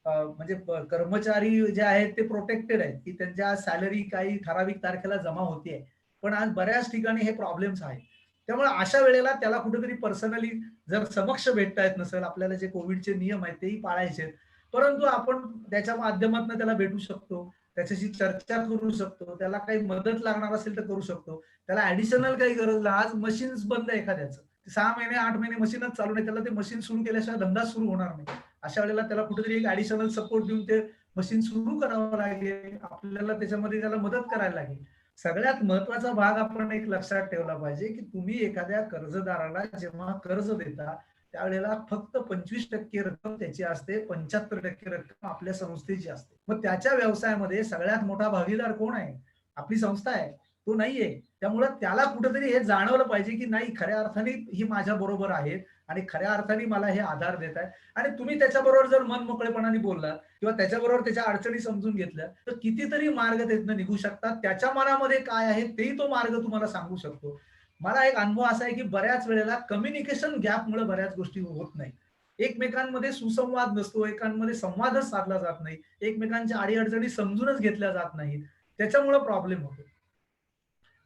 म्हणजे कर्मचारी जे आहेत ते प्रोटेक्टेड आहेत, की त्यांच्या सॅलरी काही ठराविक तारखेला जमा होतीये. पण आज बऱ्याच ठिकाणी हे प्रॉब्लेम्स आहेत. त्यामुळे अशा वेळेला त्याला कुठेतरी पर्सनली जर समक्ष भेटता येत नसेल, आपल्याला जे कोविडचे नियम आहेत तेही पाळायचे आहेत, परंतु आपण त्याच्या माध्यमातून त्याला भेटू शकतो, त्याच्याशी चर्चा करू शकतो, त्याला काही मदत लागणार असेल तर करू शकतो. त्याला ऍडिशनल काही गरज नाही. आज मशीन्स बंद आहे एखाद्याचं, 6 महिने 8 महिने मशीनच चालू नाही, त्याला ते मशीन सुरू केल्याशिवाय धंदा सुरू होणार नाही. अशा वेळेला त्याला कुठेतरी एक ऍडिशनल सपोर्ट देऊन ते मशीन सुरू करावं लागेल, आपल्याला त्याच्यामध्ये त्याला मदत करायला लागेल. सगळ्यात महत्वाचा भाग आपण एक लक्षात ठेवला पाहिजे, की तुम्ही एखाद्या कर्जदाराला जेव्हा कर्ज देता त्यावेळेला फक्त 25% रक्कम त्याची असते, 75% रक्कम आपल्या संस्थेची असते. मग त्याच्या व्यवसायामध्ये सगळ्यात मोठा भागीदार कोण आहे? आपली संस्था आहे, तो नाहीये. त्यामुळे त्याला कुठेतरी हे जाणवलं पाहिजे की नाही, खऱ्या अर्थाने ही माझ्या बरोबर आहेत आणि खऱ्या अर्थाने मला हे आधार देत आहे. आणि तुम्ही त्याच्याबरोबर जर मन मोकळेपणाने बोलला किंवा त्याच्याबरोबर त्याच्या अडचणी समजून घेतल्या तर कितीतरी मार्ग त्यातनं निघू शकतात. त्याच्या मनामध्ये काय आहे तेही तो मार्ग तुम्हाला सांगू शकतो. मला एक अनुभव असा आहे की बऱ्याच वेळेला कम्युनिकेशन गॅपमुळे बऱ्याच गोष्टी होत नाही. एकमेकांमध्ये सुसंवाद नसतो, एकमेकांमध्ये संवादच साधला जात नाही, एकमेकांच्या अडीअडचणी समजूनच घेतल्या जात नाहीत, त्याच्यामुळे प्रॉब्लेम होतो.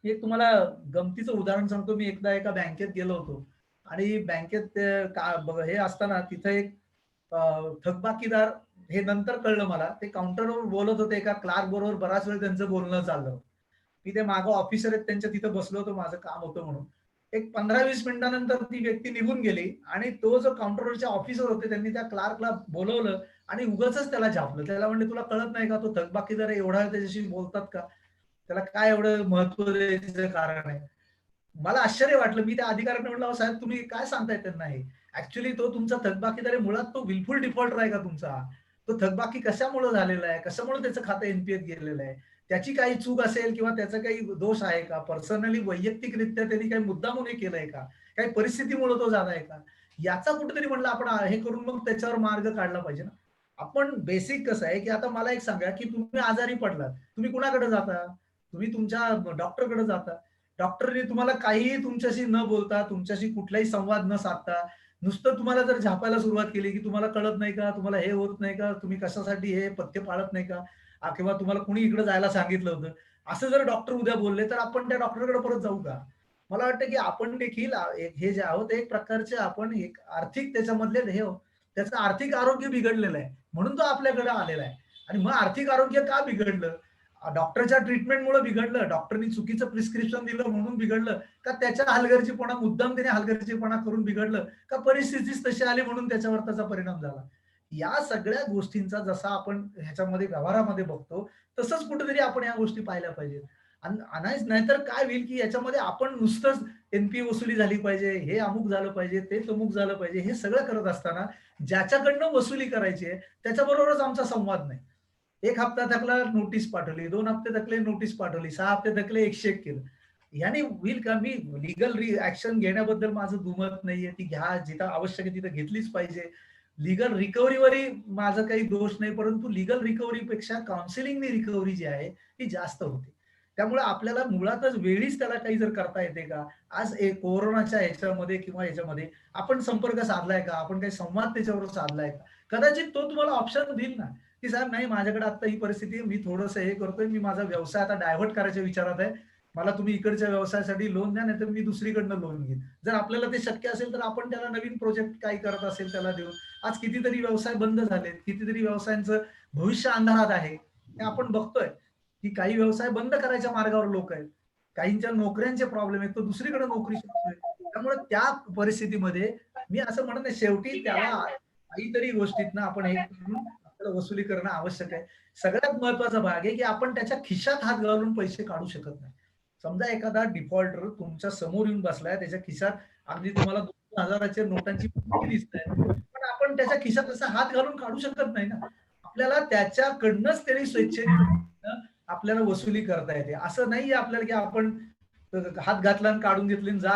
एक तुम्हाला गमतीचं उदाहरण सांगतो. मी एकदा एका बँकेत गेलो होतो आणि बँकेत हे असताना तिथं एक थकबाकीदार, हे नंतर कळलं मला, ते काउंटरवर बोलत होते एका क्लार्क बरोबर, बराच वेळ त्यांचं बोलणं चाललं. मी ते मागं ऑफिसर आहेत त्यांच्या तिथं बसलो होतो, माझं काम होतं म्हणून. एक 15-20 मिनिटानंतर ती व्यक्ती निघून गेली आणि तो जो काउंटरवरचे ऑफिसर होते त्यांनी त्या क्लार्कला बोलवलं आणि उगाचच त्याला झापलं. त्याला म्हणले, तुला कळत नाही का, तो थकबाकीदार आहे, एवढा त्याच्याशी बोलतात का, त्याला काय एवढं महत्व द्यायचं कारण आहे. मला आश्चर्य वाटलं. मी त्या अधिकाऱ्यांना म्हटलं, अहो साहेब तुम्ही काय सांगताय त्यांना हे? ऍक्च्युअली तो तुमचा थकबाकीदार आहे, मुळात तो विलफुल डिफॉल्टर आहे का तुमचा? तो थकबाकी कशामुळे झालेला आहे, कशामुळे त्याचं खातं एनपीएत गेलेलं आहे, त्याची काही चूक असेल किंवा त्याचा काही दोष आहे का, पर्सनली वैयक्तिकरित्या त्यांनी काही मुद्दामून हे केलंय का, काही परिस्थितीमुळे तो झालाय का, याचा कुठेतरी म्हणलं आपण हे करून मग त्याच्यावर मार्ग काढला पाहिजे ना. आपण बेसिक कसं आहे की आता मला एक सांगा की तुम्ही आजारी पडलात, तुम्ही कुणाकडे जाता? तुम्ही तुमच्या डॉक्टरकडे जाता. डॉक्टरने तुम्हाला काहीही तुमच्याशी न बोलता, तुमच्याशी कुठलाही संवाद न साधता, नुसतं तुम्हाला जर झापायला सुरुवात केली की तुम्हाला कळत नाही का, तुम्हाला हे होत नाही का, तुम्ही कशासाठी हे पथ्य पाळत नाही का, किंवा तुम्हाला कुणी इकडे जायला सांगितलं होतं, असं जर डॉक्टर उद्या बोलले तर आपण त्या डॉक्टरकडे परत जाऊ का? मला वाटतं की आपण देखील हे जे आहोत एक प्रकारचे आपण एक आर्थिक त्याच्यामधले हे त्याचं आर्थिक आरोग्य बिघडलेलं आहे म्हणून तो आपल्याकडे आलेला आहे. आणि मग आर्थिक आरोग्य का बिघडलं? डॉक्टरच्या ट्रीटमेंटमुळे बिघडलं, डॉक्टरनी चुकीचं प्रिस्क्रिप्शन दिलं म्हणून बिघडलं, का त्याच्या हलगर्जीपणा मुद्दाम त्याने हलगर्जीपणा करून बिघडलं, का परिस्थितीच तशी आली म्हणून त्याच्यावर त्याचा परिणाम झाला? या सगळ्या गोष्टींचा जसा आपण ह्याच्यामध्ये व्यवहारामध्ये बघतो तसंच कुठेतरी आपण या गोष्टी पाहिल्या पाहिजेत. नाहीतर काय होईल की याच्यामध्ये आपण नुसतंच एनपी वसुली झाली पाहिजे, हे अमुक झालं पाहिजे, ते तमुक झालं पाहिजे, हे सगळं करत असताना ज्याच्याकडनं वसुली करायची आहे त्याच्याबरोबरच आमचा संवाद नाही. 1 हप्ता थकला नोटीस पाठवली, 2 हप्ते थकले नोटीस पाठवली, 6 हप्ते थकले 101 केलं. याने होईल का? मी लीगल ऍक्शन घेण्याबद्दल माझं दुमत नाहीये, ती घ्या, जिथं आवश्यक आहे तिथं घेतलीच पाहिजे. लीगल रिकव्हरीवरही माझं काही दोष नाही, परंतु लीगल रिकव्हरीपेक्षा काउन्सिलिंगनी रिकव्हरी जी आहे ती जास्त होते. त्यामुळे आपल्याला मुळातच वेळीच त्याला काही जर करता येते का? आज कोरोनाच्या ह्याच्यामध्ये किंवा ह्याच्यामध्ये आपण संपर्क साधलाय का? आपण काही संवाद त्याच्यावर साधलाय का? कदाचित तो तुम्हाला ऑप्शन देईल ना, की साहेब नाही माझ्याकडे आता ही परिस्थिती आहे, मी थोडंसं हे करतोय, मी माझा व्यवसाय आता डायव्हर्ट करायच्या विचारात आहे, मला तुम्ही इकडच्या व्यवसायासाठी लोन द्या, नाहीतर मी दुसरीकडनं लोन घेईन. जर आपल्याला ते शक्य असेल तर आपण त्याला नवीन प्रोजेक्ट काय करत असेल त्याला देऊन. आज कितीतरी व्यवसाय बंद झालेत, कितीतरी व्यवसायांचं भविष्य अंधारात आहे, हे आपण बघतोय की काही व्यवसाय बंद करायच्या मार्गावर लोक आहेत, काहींच्या नोकऱ्यांचे प्रॉब्लेम आहेत, तो दुसरीकडे नोकरी शोधतोय. त्यामुळे त्या परिस्थितीमध्ये मी असं म्हणत नाही, शेवटी त्याला काहीतरी गोष्टीतनं आपण हे करून आपल्याला वसुली करणं आवश्यक आहे. सगळ्यात महत्वाचा भाग आहे की आपण त्याच्या खिशात हात घालून पैसे काढू शकत नाही. समजा एखादा डिफॉल्टर तुमच्या समोर येऊन बसलाय, त्याच्या खिशात अगदी तुम्हाला 2000च्या नोटांची दिसत आहे, पण आपण त्याच्या खिशात असा हात घालून काढू शकत नाही ना. आपल्याला त्याच्याकडनंच त्यांनी स्वेच्छेने आपल्याला वसुली करता येते. असं नाहीये आपल्याला की आपण हात घातला आणि काढून घेतले आणि जा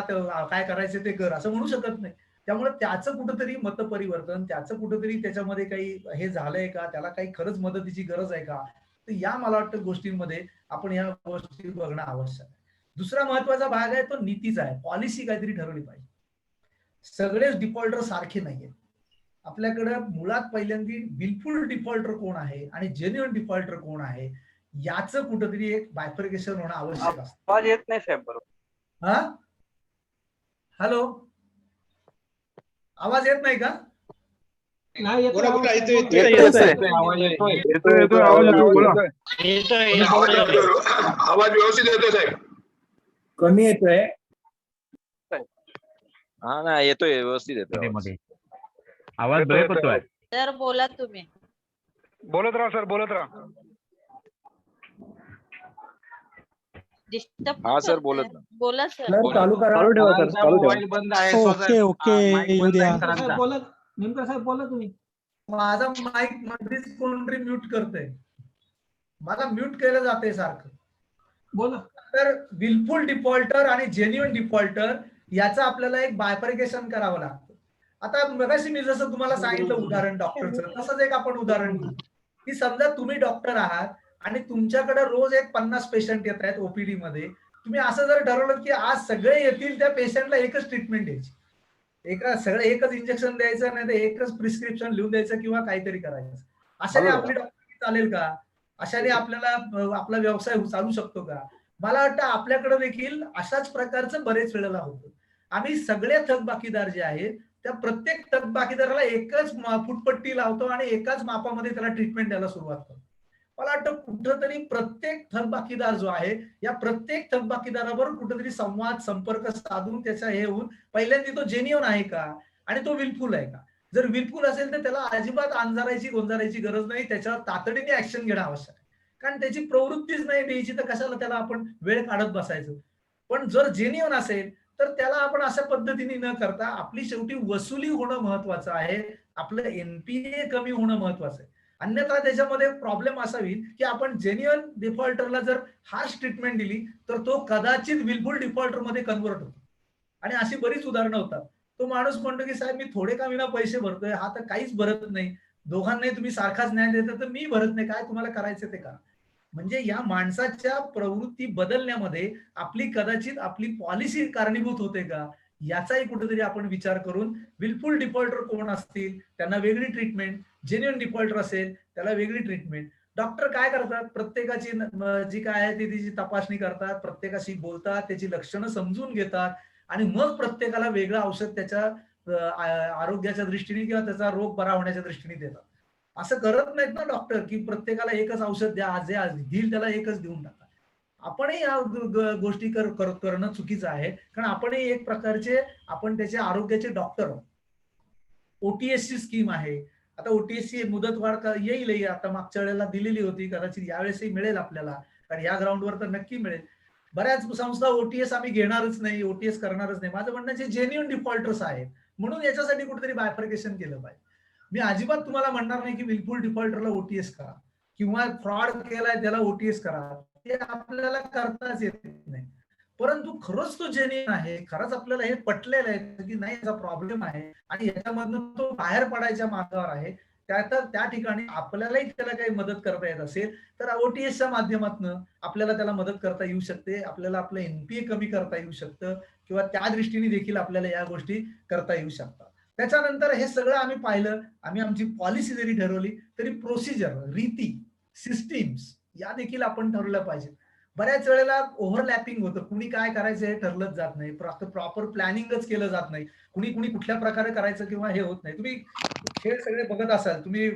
काय करायचं ते कर, असं म्हणू शकत नाही. त्यामुळे त्याचं कुठंतरी मतपरिवर्तन, त्याचं कुठंतरी त्याच्यामध्ये काही हे झालंय का, त्याला काही खरंच मदतीची गरज आहे का, तर या मला वाटतं गोष्टींमध्ये आपण या गोष्टी बघणं आवश्यक आहे. दुसरा महत्वाचा भाग आहे तो नीतीचा आहे. पॉलिसी काहीतरी ठरवली पाहिजे. सगळेच डिफॉल्टर सारखे नाहीयेत. आपल्याकडे मुळात पहिल्यांदा बिलफुल डिफॉल्टर कोण आहे आणि जेन्युइन डिफॉल्टर कोण आहे याचं कुठंतरी एक बायफर्केशन होणं आवश्यक असतं. आवाज येत नाही साहेब बरोबर. हा, हॅलो, आवाज येत नाही का? नाही येतोय आवाज व्यवस्थित येतोय साहेब. कमी येतोय. हा ना, येतोय व्यवस्थित येतोय. आवाज ब्रेक होतोय. सर बोला तुम्ही. बोलत राहा सर, बोलत राहा. हा सर बोलत राहा. बोला सर. चालू करा. मोबाईल बंद आहे. ओके ओके येऊ द्या. नेमका साहेब बोला तुम्ही. माझा माईक मध्येच कोणतरी म्यूट करतंय, मला म्यूट केलं जाते सारखं. बोला. तर विलफुल डिफॉल्टर आणि जेन्युइन डिफॉल्टर याचं आपल्याला एक बायफर्केशन करावं लागतं. आता मगाशी मी जसं तुम्हाला सांगितलं उदाहरण डॉक्टरचं, तसंच एक आपण उदाहरण घेऊ की समजा तुम्ही डॉक्टर आहात आणि तुमच्याकडे रोज एक 50 पेशंट येत आहेत ओपीडी मध्ये. तुम्ही असं जर ठरवलं की आज सगळे येतील, त्या पेशंटला एकच ट्रीटमेंट द्यायची, एकच इंजेक्शन द्यायचं, नाही तर एकच प्रिस्क्रिप्शन लिहून द्यायचं किंवा काहीतरी करायचं. अशाने आपली डॉक्टर चालेल का? अशाने आपल्याला आपला व्यवसाय चालू शकतो का? मला वाटतं आपल्याकडे देखील अशाच प्रकारचं बरेच वेळेला होतं. आम्ही सगळे थकबाकीदार जे आहेत त्या प्रत्येक थकबाकीदाराला एकच फुटपट्टी लावतो आणि एकाच मापामध्ये त्याला ट्रीटमेंट द्यायला सुरुवात करतो. मला वाटतं कुठंतरी प्रत्येक थकबाकीदार जो आहे, या प्रत्येक थकबाकीदाराबरोबर कुठेतरी संवाद संपर्क साधून त्याचा हे होऊन पहिल्यांदा तो जेन्युइन आहे का आणि तो विलफुल आहे का. जर विलफुल असेल तर त्याला अजिबात अंजारायची गोंजारायची गरज नाही, त्याच्यावर तातडीने ऍक्शन घेणं आवश्यक आहे. कारण त्याची प्रवृत्तीच नाही द्यायची तर कशाला त्याला आपण वेळ काढत बसायचं. पण जर जेन्युइन असेल तर त्याला आपण अशा पद्धतीने न करता आपली शेवटी वसुली होणं महत्वाचं आहे, आपलं एनपीए कमी होणं महत्वाचं आहे. अन्यथा त्याच्यामध्ये प्रॉब्लेम असा होईल की आपण जेन्युइन डिफॉल्टरला जर हार्श ट्रीटमेंट दिली तर तो कदाचित विलफुल डिफॉल्टर मध्ये कन्व्हर्ट होतो. आणि अशी बरीच उदाहरणं होतात. तो माणूस म्हणतो की साहेब मी थोडे का विना पैसे भरतोय, हा तर काहीच भरत नाही, दोघांनाही तुम्ही सारखाच न्याय देता तर मी भरत नाही, काय तुम्हाला करायचं ते करा. म्हणजे या माणसाच्या प्रवृत्ती बदलण्यामध्ये आपली कदाचित आपली पॉलिसी कारणीभूत होते का, याचाही कुठेतरी आपण विचार करून विलफुल डिफॉल्टर कोण असतील त्यांना वेगळी ट्रीटमेंट, जेन्युइन डिफॉल्टर असेल त्याला वेगळी ट्रीटमेंट. डॉक्टर काय करतात, प्रत्येकाची जी काय आहे ती तिची तपासणी करतात, प्रत्येकाशी बोलतात, त्याची लक्षणं समजून घेतात आणि मग प्रत्येकाला वेगळं औषध त्याच्या आरोग्याच्या दृष्टीने किंवा त्याचा रोग बरा होण्याच्या दृष्टीने देतात. असं करत नाहीत ना डॉक्टर की प्रत्येकाला एकच औषध द्या, आज देईल त्याला एकच देऊन टाका. आपणही या गोष्टी करणं चुकीचं आहे, कारण आपणही एक प्रकारचे आपण त्याच्या आरोग्याचे डॉक्टर आहोत. ओटीएसची स्कीम आहे. आता ओटीएसची मुदतवाढ येईल, आता मागच्या वेळेला दिलेली होती, कदाचित यावेळेसही मिळेल आपल्याला, कारण या ग्राउंडवर तर नक्की मिळेल. बऱ्याच संस्था ओटीएस आम्ही घेणारच नाही, ओटीएस करणारच नाही. माझं म्हणणं जे जेन्युइन डिफॉल्टर्स आहेत म्हणून याच्यासाठी कुठेतरी बायफर्केशन केलं पाहिजे. मी अजिबात तुम्हाला म्हणणार नाही की विलफुल डिफॉल्टरला ओटीएस करा किंवा फ्रॉड केलाय त्याला ओटीएस करा, ते आपल्याला करताच येत नाही. परंतु खरंच तो जेन्युइन आहे, खरंच आपल्याला हे पटलेलं आहे की नाही याचा प्रॉब्लेम आहे आणि याच्यामधून तो बाहेर पडायच्या मार्गावर आहे, त्या ठिकाणी आपल्यालाही त्याला काही मदत करता येत असेल तर ओटीएसच्या माध्यमातून आपल्याला त्याला मदत करता येऊ शकते, आपल्याला आपलं एनपीए कमी करता येऊ शकतं किंवा त्या दृष्टीने देखील आपल्याला या गोष्टी करता येऊ शकतात. त्याच्यानंतर हे सगळं आम्ही पाहिलं, आम्ही आमची पॉलिसी जरी ठरवली तरी प्रोसिजर, रीती, सिस्टीम्स या देखील आपण ठरवल्या पाहिजे. बऱ्याच वेळेला ओव्हरलॅपिंग होतं, कुणी काय करायचं हे ठरलंच जात नाही, प्रॉपर प्लॅनिंगच केलं जात नाही, कुणी कुठल्या प्रकारे करायचं किंवा हे होत नाही. तुम्ही खेळ सगळे बघत असाल, तुम्ही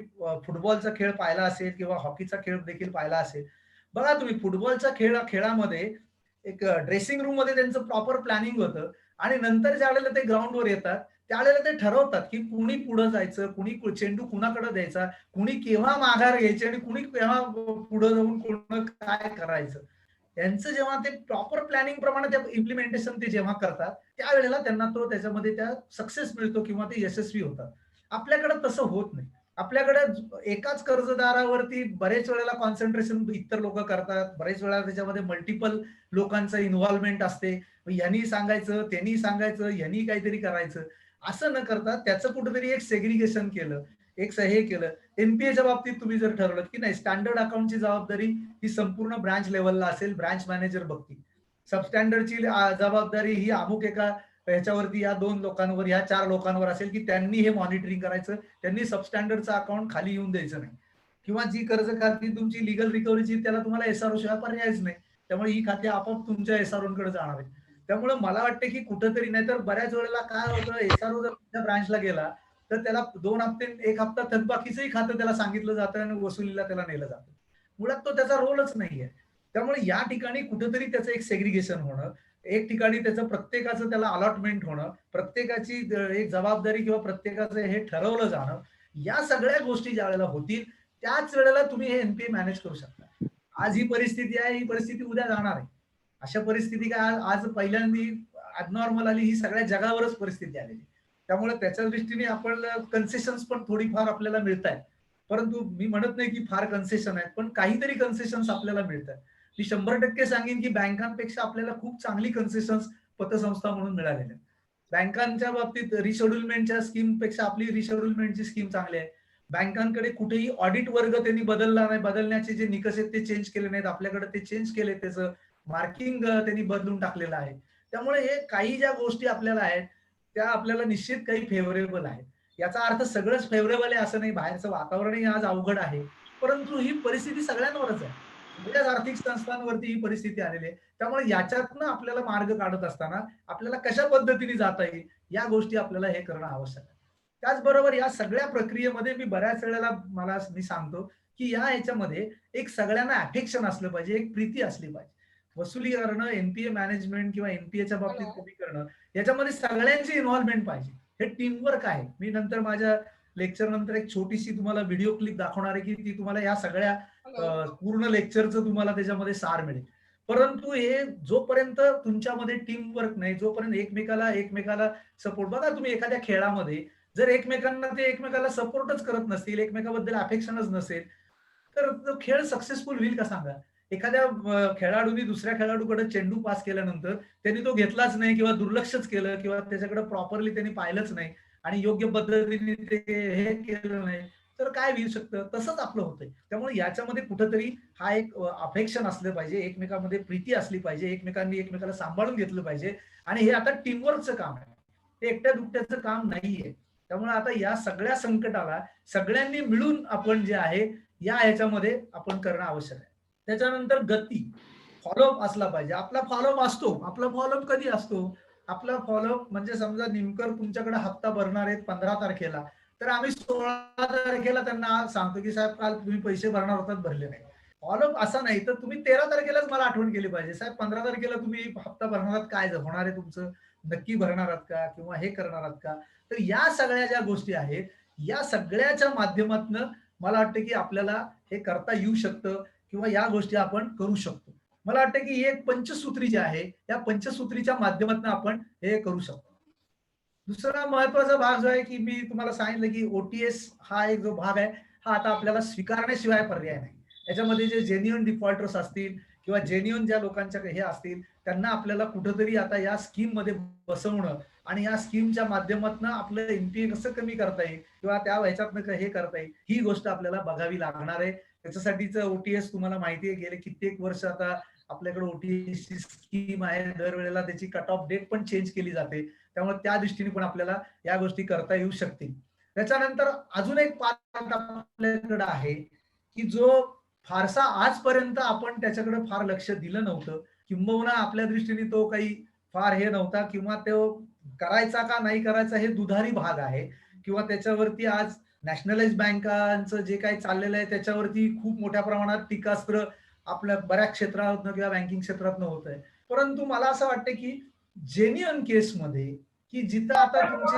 फुटबॉलचा खेळ पाहिला असेल किंवा हॉकीचा खेळ देखील पाहिला असेल. बघा तुम्ही फुटबॉलच्या खेळामध्ये एक ड्रेसिंग रूम मध्ये त्यांचं प्रॉपर प्लॅनिंग होतं आणि नंतर ज्या वेळेला ते ग्राउंडवर येतात त्यावेळेला ते ठरवतात की कुणी पुढे जायचं, कुणी चेंडू कुणाकडे द्यायचा, कुणी केव्हा माघार घ्यायची आणि कुणी केव्हा पुढे जाऊन कोण काय करायचं. त्यांचं जेव्हा ते प्रॉपर प्लॅनिंग प्रमाणे ते इम्प्लिमेंटेशन ते जेव्हा करतात त्यावेळेला त्यांना तो त्याच्यामध्ये त्या सक्सेस मिळतो किंवा ते यशस्वी होतात. आपल्याकडे तसं होत नाही. आपल्याकडे एकाच कर्जदारावरती बरेच वेळेला कॉन्सन्ट्रेशन इतर लोक करतात, बरेच वेळा त्याच्यामध्ये मल्टिपल लोकांचं इन्व्हॉल्वमेंट असते. यांनी सांगायचं, त्यांनी सांगायचं, यांनी काहीतरी करायचं, असं न करता त्याचं कुठेतरी एक सेग्रिगेशन केलं, एक हे केलं. एनपीएच्या बाबतीत तुम्ही जर ठरवलं की नाही स्टँडर्ड अकाउंटची जबाबदारी ही संपूर्ण ब्रांच लेवलला असेल, ब्रांच मॅनेजर बघतील. सबस्टँडर्डची जबाबदारी ही अमुक एका ह्याच्यावरती या 2 लोकांवर, या 4 लोकांवर असेल की त्यांनी हे मॉनिटरिंग करायचं, त्यांनी सबस्टँडर्डचं अकाउंट खाली येऊन द्यायचं नाही. किंवा जी कर्ज खाती तुमची लिगल रिकव्हरीची त्याला तुम्हाला एसआरओ शिवाय पर्यायच नाही, त्यामुळे ही खाती आपोआप तुमच्या एसआरओकडे जाणार आहे. त्यामुळे मला वाटतं की कुठंतरी, नाहीतर बऱ्याच वेळेला काय होतं, एसआरओ जर ब्रांचला गेला तर त्याला 2 हप्ते 1 हप्ता थकबाकीचंही खातं त्याला सांगितलं जातं आणि वसुलीला त्याला नेलं जातं. मुळात तो त्याचा रोलच नाहीये. त्यामुळे या ठिकाणी कुठेतरी त्याचं एक सेग्रिगेशन होणं, एक ठिकाणी त्याचं प्रत्येकाचं त्याला अलॉटमेंट होणं, प्रत्येकाची एक जबाबदारी किंवा प्रत्येकाचं हे ठरवलं जाणं, या सगळ्या गोष्टी ज्या वेळेला होतील त्याच वेळेला तुम्ही हे एनपीए मॅनेज करू शकता. आज ही परिस्थिती आहे, ही परिस्थिती उद्या जाणार आहे. अशा परिस्थिती काय आज पहिल्यांदी ॲबनॉर्मल आली, ही सगळ्या जगावरच परिस्थिती आलेली. त्यामुळे त्याच्या दृष्टीने आपण कन्सेशन्स पण थोडीफार आपल्याला मिळत आहेत, परंतु मी म्हणत नाही की फार कन्सेशन आहेत, पण काहीतरी कन्सेशन्स आपल्याला मिळत आहेत. मी 100% सांगेन की बँकांपेक्षा आपल्याला खूप चांगली कन्सेशन्स पतसंस्था म्हणून मिळालेल्या. बँकांच्या बाबतीत रिशेड्युलमेंटच्या स्कीम पेक्षा आपली रिशेड्युलमेंटची स्कीम चांगली आहे. बँकांकडे कुठेही ऑडिट वर्ग त्यांनी बदलला नाही, बदलण्याचे जे निकष आहेत ते चेंज केले नाहीत, आपल्याकडे ते चेंज केले, त्याचं मार्किंग त्यांनी बदलून टाकलेलं आहे. त्यामुळे हे काही ज्या गोष्टी आपल्याला आहेत त्या आपल्याला निश्चित काही फेवरेबल आहेत. याचा अर्थ सगळंच फेवरेबल आहे असं नाही, बाहेरचं वातावरणही आज अवघड आहे, परंतु ही परिस्थिती सगळ्यांवरच आहे, सगळ्याच आर्थिक संस्थांवरती ही परिस्थिती आलेली आहे. त्यामुळे याच्यातनं आपल्याला मार्ग काढत असताना आपल्याला कशा पद्धतीने जाता येईल या गोष्टी आपल्याला हे करणं आवश्यक आहे. त्याचबरोबर या सगळ्या प्रक्रियेमध्ये मी बऱ्याच वेळेला मी सांगतो की या ह्याच्यामध्ये एक सगळ्यांना अफेक्शन असलं पाहिजे, एक प्रीती असली पाहिजे. वसुली करणं, एनपीए मॅनेजमेंट किंवा एनपीएच्या बाबतीत कमी करणं, याच्यामध्ये सगळ्यांची इन्व्हॉल्वमेंट पाहिजे. हे टीमवर्क आहे. मी नंतर माझ्या लेक्चर नंतर एक छोटीशी तुम्हाला व्हिडिओ क्लिप दाखवणार आहे, की ती तुम्हाला या सगळ्या पूर्ण लेक्चरचं तुम्हाला त्याच्यामध्ये सार मिळेल. परंतु हे जोपर्यंत तुमच्यामध्ये टीम वर्क नाही, जोपर्यंत एकमेकाला सपोर्ट, बघा तुम्ही एखाद्या खेळामध्ये जर एकमेकांना ते एकमेकाला सपोर्टच करत नसतील, एकमेकाबद्दल अफेक्शनच नसेल, तर तो खेळ सक्सेसफुल होईल का सांगा? एखाद्या खेळाडूनी दुसऱ्या खेळाडूकडे चेंडू पास केल्यानंतर त्यांनी तो घेतलाच नाही किंवा दुर्लक्षच केलं किंवा त्याच्याकडे प्रॉपरली त्यांनी पाहिलंच नाही आणि योग्य पद्धतीने ते हे केलं नाही, तर काय होऊ शकतं? तसंच आपलं होतंय. त्यामुळे याच्यामध्ये कुठंतरी हा एक अफेक्शन असलं पाहिजे, एकमेकांमध्ये प्रीती असली पाहिजे, एकमेकांनी एकमेकाला सांभाळून घेतलं पाहिजे आणि हे आता टीमवर्कचं काम आहे. ते एकट्या दुकट्याचं काम नाहीये. त्यामुळे आता या सगळ्या संकटाला सगळ्यांनी मिळून आपण जे आहे या ह्याच्यामध्ये आपण करणं आवश्यक आहे. त्याच्यानंतर गती, फॉलोअप असला पाहिजे. आपला फॉलोअप असतो. आपला फॉलोअप कधी असतो? आपला फॉलोअप म्हणजे समजा नेमकर तुमच्याकडे हप्ता भरणार आहेत 15 तारखेला, तर आम्ही 16 तारखेला त्यांना सांगतो की साहेब काल तुम्ही पैसे भरणार होतात, भरले नाही. फॉलोअप असा नाही तर तुम्ही 13 तारखेलाच मला आठवण केली पाहिजे, साहेब 15 तारखेला तुम्ही हप्ता भरणार आहात, काय होणार आहे तुमचं, नक्की भरणार आहात का किंवा हे करणार आहात का? तर या सगळ्या ज्या गोष्टी आहेत, या सगळ्याच्या माध्यमातून मला वाटतं की आपल्याला हे करता येऊ शकतं किंवा या गोष्टी आपण करू शकतो. मला वाटतं की ही एक पंचसूत्री जी आहे, या पंचसूत्रीच्या माध्यमातून आपण हे करू शकतो. दुसरा महत्वाचा भाग जो आहे की मी तुम्हाला सांगितलं की ओटीएस हा एक जो भाग आहे, हा आता आपल्याला स्वीकारण्याशिवाय पर्याय नाही. याच्यामध्ये जे जेन्युइन डिफॉल्टर्स असतील किंवा जेन्युइन ज्या लोकांच्या हे असतील, त्यांना आपल्याला कुठंतरी आता या स्कीम मध्ये बसवणं आणि या स्कीमच्या माध्यमातून आपलं एनपीए कसं कमी करता येईल किंवा त्या ह्याच्यातनं हे करता येईल, ही गोष्ट आपल्याला बघावी लागणार आहे. त्याच्यासाठीच ओटीएस तुम्हाला माहिती आहे, गेले कित्येक वर्ष आता आपल्याकडे ओटीएस ची स्कीम आहे. दरवेळेला त्याची कट ऑफ डेट पण चेंज केली जाते. त्यामुळे त्या दृष्टीने पण आपल्याला या गोष्टी करता येऊ शकतील. त्याच्यानंतर अजून एक पार्ट आपल्याकडे आहे की जो फारसा आजपर्यंत आपण त्याच्याकडे फार लक्ष दिलं नव्हतं, किंबहुना आपल्या दृष्टीने तो काही फार हे नव्हता किंवा तो करायचा का नाही करायचा हे दुधारी भाग आहे किंवा त्याच्यावरती आज नॅशनलाइज बँकांचं जे काही चाललेलं आहे त्याच्यावरती खूप मोठ्या प्रमाणात टीकास्त्र आपल्या बऱ्याच क्षेत्रातनं किंवा बँकिंग क्षेत्रातनं होत आहे. परंतु मला असं वाटतं की जेन्युइन केसमध्ये की जिथं आता तुमचे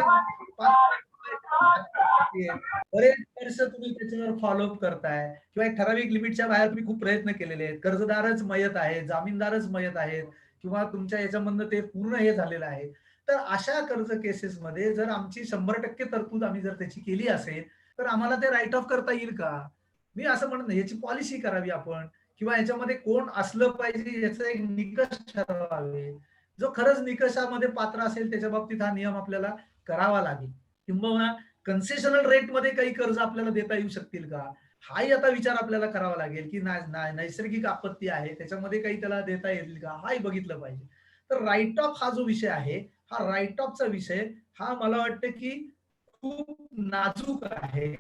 बरेच वर्ष तुम्ही त्याच्यावर फॉलोअप करताय किंवा एक ठराविक लिमिटच्या बाहेर तुम्ही खूप प्रयत्न केलेले आहेत, कर्जदारच मयत आहे, जामीनदारच मयत आहेत किंवा तुमच्या याच्यामधनं ते पूर्ण हे झालेलं आहे, तर अशा कर्ज केसेसमध्ये जर आमची 100% तरतूद आम्ही जर त्याची केली असेल तर आम्हाला ते राईट ऑफ करता येईल का? मी असं म्हणत नाही, याची पॉलिसी करावी आपण किंवा याच्यामध्ये कोण असलं पाहिजे याचा एक निकष ठरवावे. जो खरंच निकषामध्ये पात्र असेल त्याच्या बाबतीत हा नियम आपल्याला करावा लागेल. किंबहुना कन्सेशनल रेटमध्ये काही कर्ज आपल्याला देता येऊ शकतील का? हाही आता विचार आपल्याला करावा लागेल की नैसर्गिक आपत्ती आहे त्याच्यामध्ये काही त्याला देता येईल का? हाही बघितलं पाहिजे. तर राईट ऑफ हा जो विषय आहे, हा राईट ऑफचा विषय हा मला वाटतं की खूप नाजूक आहे,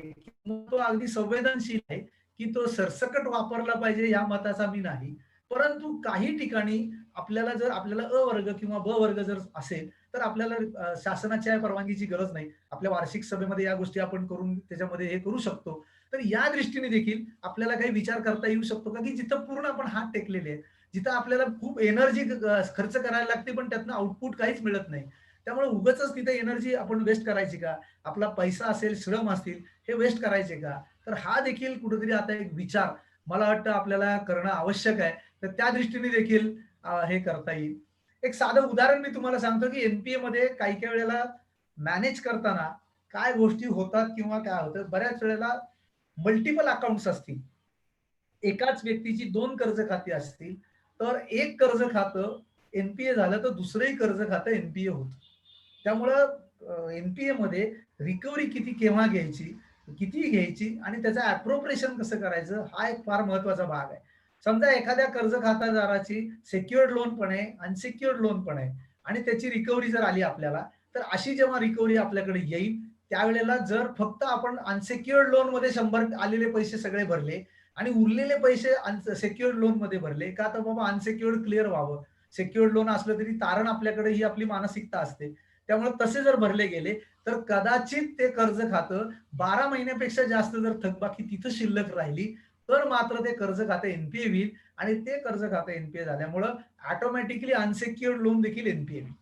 तो अगदी संवेदनशील आहे की तो सरसकट वापरला पाहिजे या मताचा मी नाही. परंतु काही ठिकाणी आपल्याला जर आपल्याला अ वर्ग किंवा ब वर्ग जर असेल तर आपल्याला शासनाच्या परवानगीची गरज नाही. आपल्या वार्षिक सभेमध्ये या गोष्टी आपण करून त्याच्यामध्ये हे करू शकतो. तर या दृष्टीने देखील आपल्याला काही विचार करता येऊ शकतो का की जिथं पूर्ण आपण हात टेकलेले आहेत, जिथं आपल्याला खूप एनर्जी खर्च करायला लागते पण त्यातनं आउटपुट काहीच मिळत नाही. त्यामुळे उगाचच तिथे एनर्जी आपण वेस्ट करायची का? आपला पैसा असेल, श्रम असतील, हे वेस्ट करायचे का? तर हा देखील कुठेतरी आता एक विचार मला वाटतं आपल्याला करणं आवश्यक आहे. तर त्या दृष्टीने देखील हे करता येईल. एक साधं उदाहरण मी तुम्हाला सांगतो की एनपीए मध्ये काही काही वेळेला मॅनेज करताना काय गोष्टी होतात किंवा काय होतं, बऱ्याच वेळेला मल्टिपल अकाउंट्स असतील, एकाच व्यक्तीची 2 कर्ज खाती असतील, तर एक कर्ज खातं एनपीए झालं तर दुसरंही कर्ज खातं एनपीए होतं. त्यामुळं एनपीए मध्ये रिकव्हरी केव्हा घ्यायची, किती घ्यायची आणि त्याचं अप्रोप्रिएशन कसं करायचं हा एक फार महत्वाचा भाग आहे. समजा एखाद्या कर्ज खातादाराची सेक्युअर्ड लोन पण आहे, अनसेक्युअर्ड लोन पण आहे आणि त्याची रिकव्हरी जर आली आपल्याला, तर अशी जेव्हा रिकव्हरी आपल्याकडे येईल त्यावेळेला जर फक्त आपण अनसेक्युअर्ड लोन मध्ये 100 आलेले पैसे सगळे भरले आणि उरलेले पैसे सेक्युअर्ड लोन मध्ये भरले का, तर बाबा अनसेक्युअर्ड क्लिअर व्हावं. सेक्युअर्ड लोन असलं तरी तारण आपल्याकडे ही आपली मानसिकता असते. त्यामुळे तसे जर भरले गेले तर कदाचित ते कर्ज खातं 12 महिन्यापेक्षा जास्त जर थकबाकी तिथं शिल्लक राहिली तर मात्र ते कर्ज खाते एनपीए होईल आणि ते कर्ज खाते एनपीए झाल्यामुळं ऑटोमॅटिकली अनसेक्युअर्ड लोन देखील एनपीए होईल.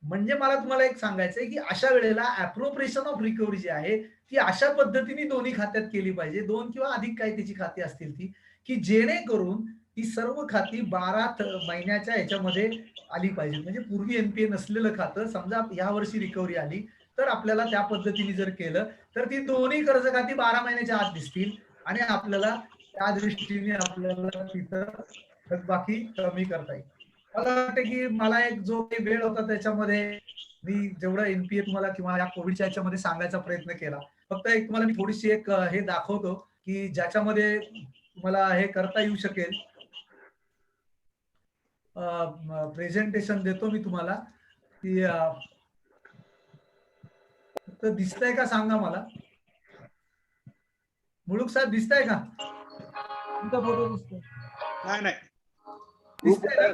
म्हणजे मला तुम्हाला एक सांगायचंय की अशा वेळेला अप्रोप्रिएशन ऑफ रिकव्हरी जी आहे ती अशा पद्धतीने दोन्ही खात्यात केली पाहिजे, 2 किंवा अधिक काही त्याची खाती असतील ती, की जेणेकरून ती सर्व खाती 12 महिन्याच्या ह्याच्यामध्ये आली पाहिजेत. म्हणजे पूर्वी एनपीए नसलेलं खातं समजा ह्या वर्षी रिकव्हरी आली, तर आपल्याला त्या पद्धतीने जर केलं, तर ती दोन्ही कर्ज खाती 12 महिन्याच्या आत दिसतील आणि आपल्याला त्या दृष्टीने आपल्याला तिथं थकबाकी कमी करता येईल. मला वाटतं की मला एक जो काही वेळ होता त्याच्यामध्ये मी जेवढं एनपीए तुम्हाला किंवा या कोविडच्या ह्याच्यामध्ये सांगायचा प्रयत्न केला. फक्त एक तुम्हाला मी थोडीशी एक हे दाखवतो, की ज्याच्यामध्ये तुम्हाला हे करता येऊ शकेल. प्रेझेंटेशन देतो मी तुम्हाला, की तर दिसतंय का सांगा मला? मुळूक साहेब दिसतंय का? तुमचा फोटो दिसतो. नाही दिसतंय ना?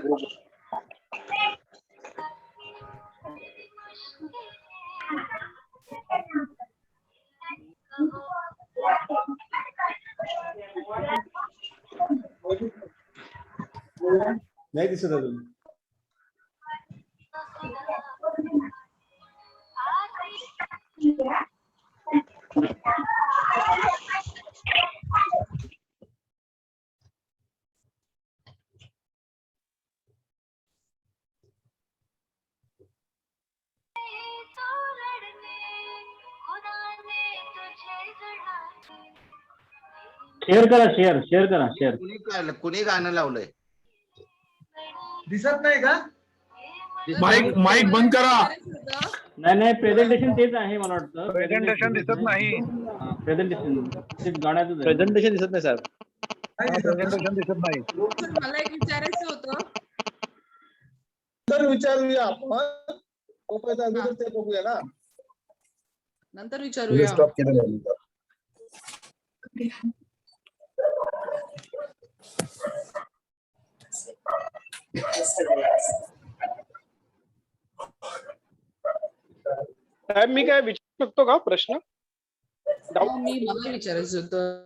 नाही दिसत अजून. शेअर करा. कुणी गाणं लावलंय? दिसत नाही का? माईक बंद करा. नाही प्रेझेंटेशन तेच आहे मला वाटतं. प्रेझेंटेशन दिसत नाही. प्रेझेंटेशन तेच गाण्याचं आहे. प्रेझेंटेशन दिसत नाही साहेब. नाही दिसत ना? प्रेझेंटेशन दिसत नाही. मला एक विचारायचं होतं. तर विचारूया आपण. तोपर्यंत अगोदर ते बघूया ना. नंतर विचारूया. स्टॉप केलं. साहेब मी काय विचारू शकतो का प्रश्न? मला विचारायचं होतं.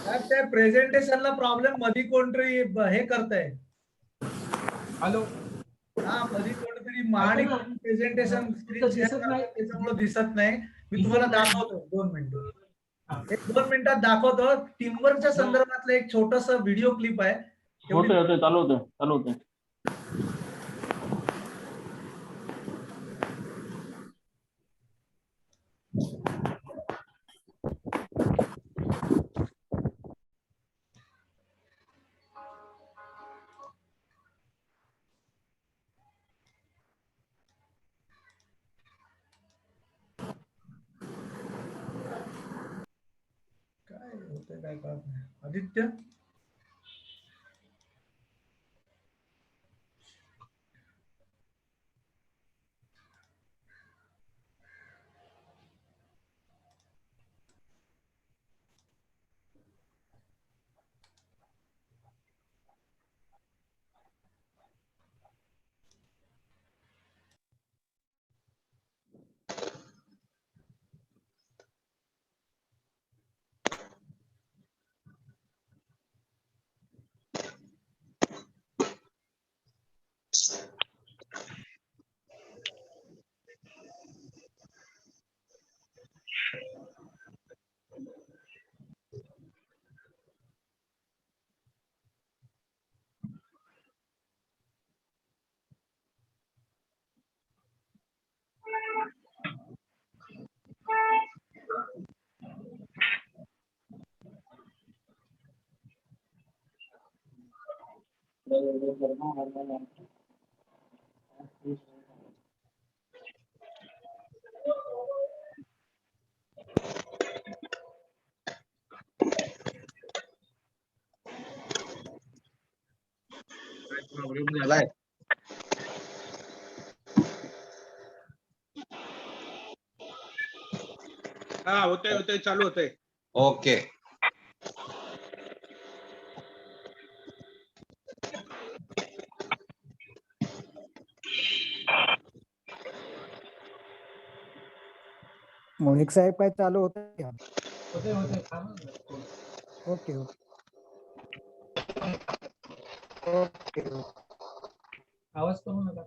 साहेब, त्या प्रेझेंटेशनला प्रॉब्लेम मध्ये कोणतरी हे करतंय. हॅलो. हा, मध्ये कोणतरी महाडी प्रेझेंटेशन स्क्रीन शेअर करतात, त्याच्यामुळे दिसत नाही. मी तुम्हाला दाखवतो 2 मिनिटं. एक 2 मिनिटात दाखवतो. टीमवर्कच्या संदर्भातलं एक छोटस व्हिडिओ क्लिप आहे. होतंय चालू होतंय. काय होतंय काय कळत नाही. आदित्य, झालाय. हा, होतंय चालू होतंय. ओके. मोनिक साहेब काय चालू होत? होते ओके ओके ओके. आवाज करू नका.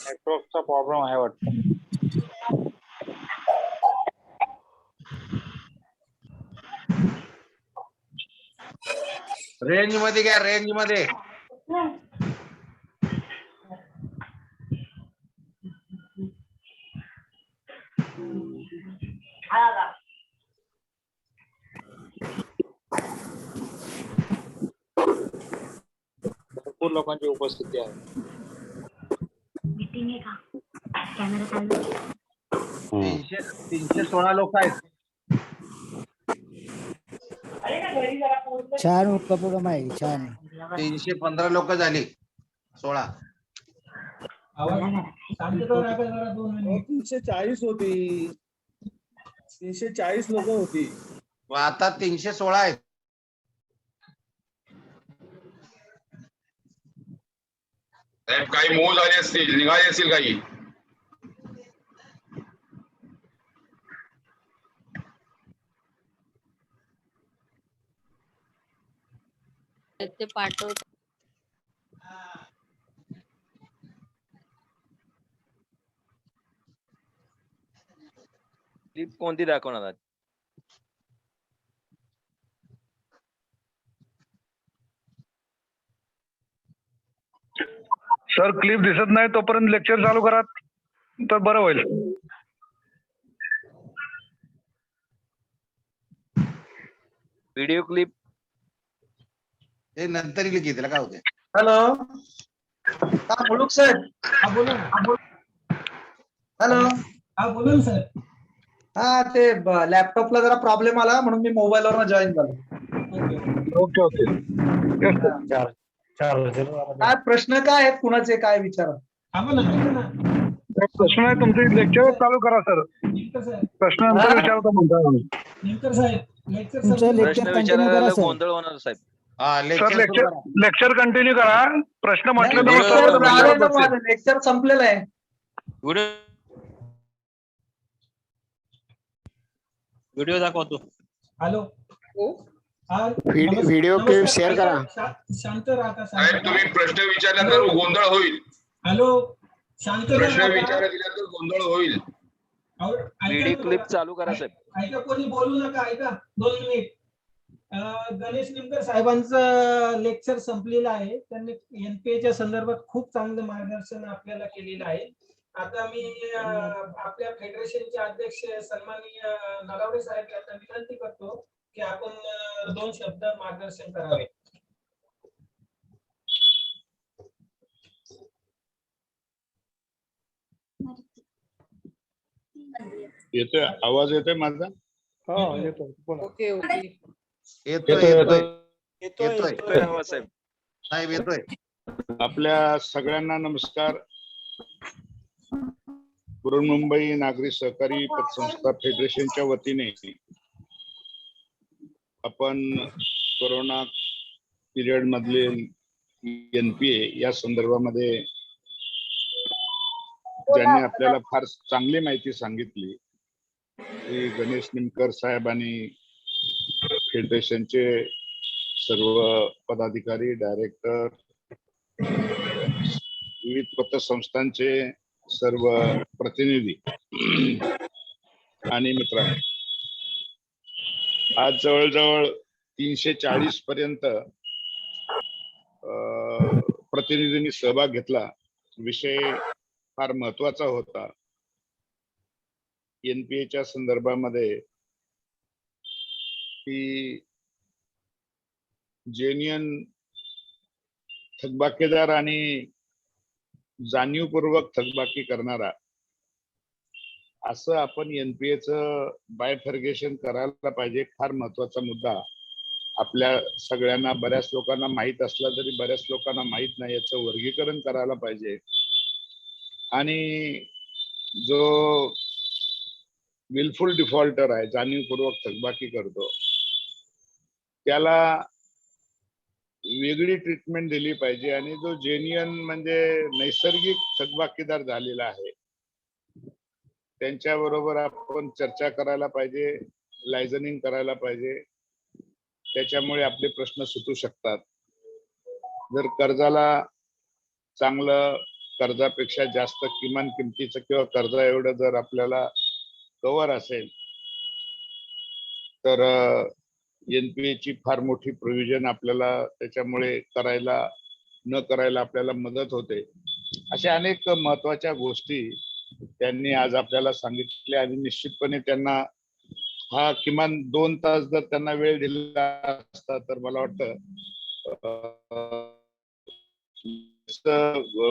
नेटवर्कचा प्रॉब्लेम आहे वाटतं. रेंज मध्ये घ्या, रेंज मध्ये. भरपूर लोकांची उपस्थिती आहे. 316 लोक आहेत. छान उपक्रम आहे, छान आहे. 315 लोक झाली. 16. आवाज शांतता राखा जरा 2 मिनिट. 340 होती. 340 लोक होती. व आता 316 आहेत. काही मूल झाले असतील, निघाले असतील काही. ते पाठव. क्लिप कोणती दाखवणार आहात? सर क्लिप दिसत नाही तोपर्यंत लेक्चर चालू करा तर बरं होईल. व्हिडिओ क्लिप हे नंतर येईल की, त्याला काय होते. हॅलो हा मुलुक साहेब. हा बोला ना. हॅलो हा बोला ना सर. हा ते लॅपटॉपला जरा प्रॉब्लेम आला म्हणून मी मोबाईलवर जॉईन झालो. Okay okay. काय प्रश्न काय आहेत, कुणाचे काय विचारा. हा बोला ना. प्रश्न आहे तुमचे, लेक्चर चालू करा सर. निमकर साहेब. प्रश्न नंतर विचारतो म्हणता. निमकर साहेब लेक्चर तुमचं संपलं. लेक्चर प्रश्न कंटिन्यू विचारायला करा सर. गोंधळ होणार साहेब. हा, sir lecture lecture lecture continue करा. प्रश्न म्हटलं तर व्हिडिओ- सर व्हिडिओ- विचारत असतील. लेक्चर संपलेलं आहे. व्हिडिओ दाखवतो. हॅलो. हा, व्हिडिओ नमस्कार. क्लिप शेअर करा. शांत राहा. साहेब तुम्ही प्रश्न विचारला तर गोंधळ होईल. हॅलो. शांत प्रश्न राहा. विचारला दिला तर गोंधळ होईल. व्हिडिओ क्लिप चालू करा साहेब. ऐका, कोणी बोलू नका. ऐका 2 मिनिट. गणेश निमकर साहेबांचं लेक्चर संपलेलं आहे. त्यांनी एनपीएच्या संदर्भात खूप चांगलं मार्गदर्शन आपल्याला केलेलं आहे. आता मी आपल्या फेडरेशनचे अध्यक्ष सन्माननीय नलावडे साहेब यांना विनंती करतो की आपण 2 शब्द मार्गदर्शन करावे. येतोय आवाज येतोय माझा? Okay okay. येतोय आवाज साहेब. साहेब येतोय. आपल्या सगळ्यांना नमस्कार. बृहन्मुंबई नागरी सहकारी पतसंस्था फेडरेशनच्या वतीने आपण कोरोना पिरियड मधले एनपीए या संदर्भामध्ये ज्यांनी आपल्याला फार चांगली माहिती सांगितली श्री गणेश निमकर साहेब आणि फेडरेशनचे सर्व पदाधिकारी, डायरेक्टर, विविध पतसंस्थांचे सर्व प्रतिनिधी आणि मित्रांनो, आज जवळजवळ 340 पर्यंत प्रतिनिधींनी सहभाग घेतला. विषय फार महत्वाचा होता. एनपीएच्या संदर्भामध्ये की जेन्युइन थकबाकीदार आणि जाणीवपूर्वक थकबाकी करणारा असं आपण एनपीएचं बायफर्गेशन करायला पाहिजे. फार महत्वाचा मुद्दा आपल्या सगळ्यांना, बऱ्याच लोकांना माहित असला तरी बऱ्याच लोकांना माहित नाही, याचं वर्गीकरण करायला पाहिजे. आणि जो विलफुल डिफॉल्टर आहे, जाणीवपूर्वक थकबाकी करतो, त्याला वेगळी ट्रीटमेंट दिली पाहिजे. आणि जो जेन्युइन म्हणजे नैसर्गिक थकबाकीदार झालेला आहे, त्यांच्याबरोबर आपण चर्चा करायला पाहिजे, लायझनिंग करायला पाहिजे. त्याच्यामुळे आपले प्रश्न सुटू शकतात. जर कर्जाला चांगलं, कर्जापेक्षा जास्त किमान किमतीचं किंवा कर्जा एवढं जर आपल्याला कव्हर असेल तर एनपीएची फार मोठी प्रोव्हिजन आपल्याला त्याच्यामुळे न करायला आपल्याला मदत होते. अशा अनेक महत्वाच्या गोष्टी त्यांनी आज आपल्याला सांगितल्या. आणि निश्चितपणे त्यांना हा किमान 2 तास जर त्यांना वेळ दिला असता तर मला वाटतं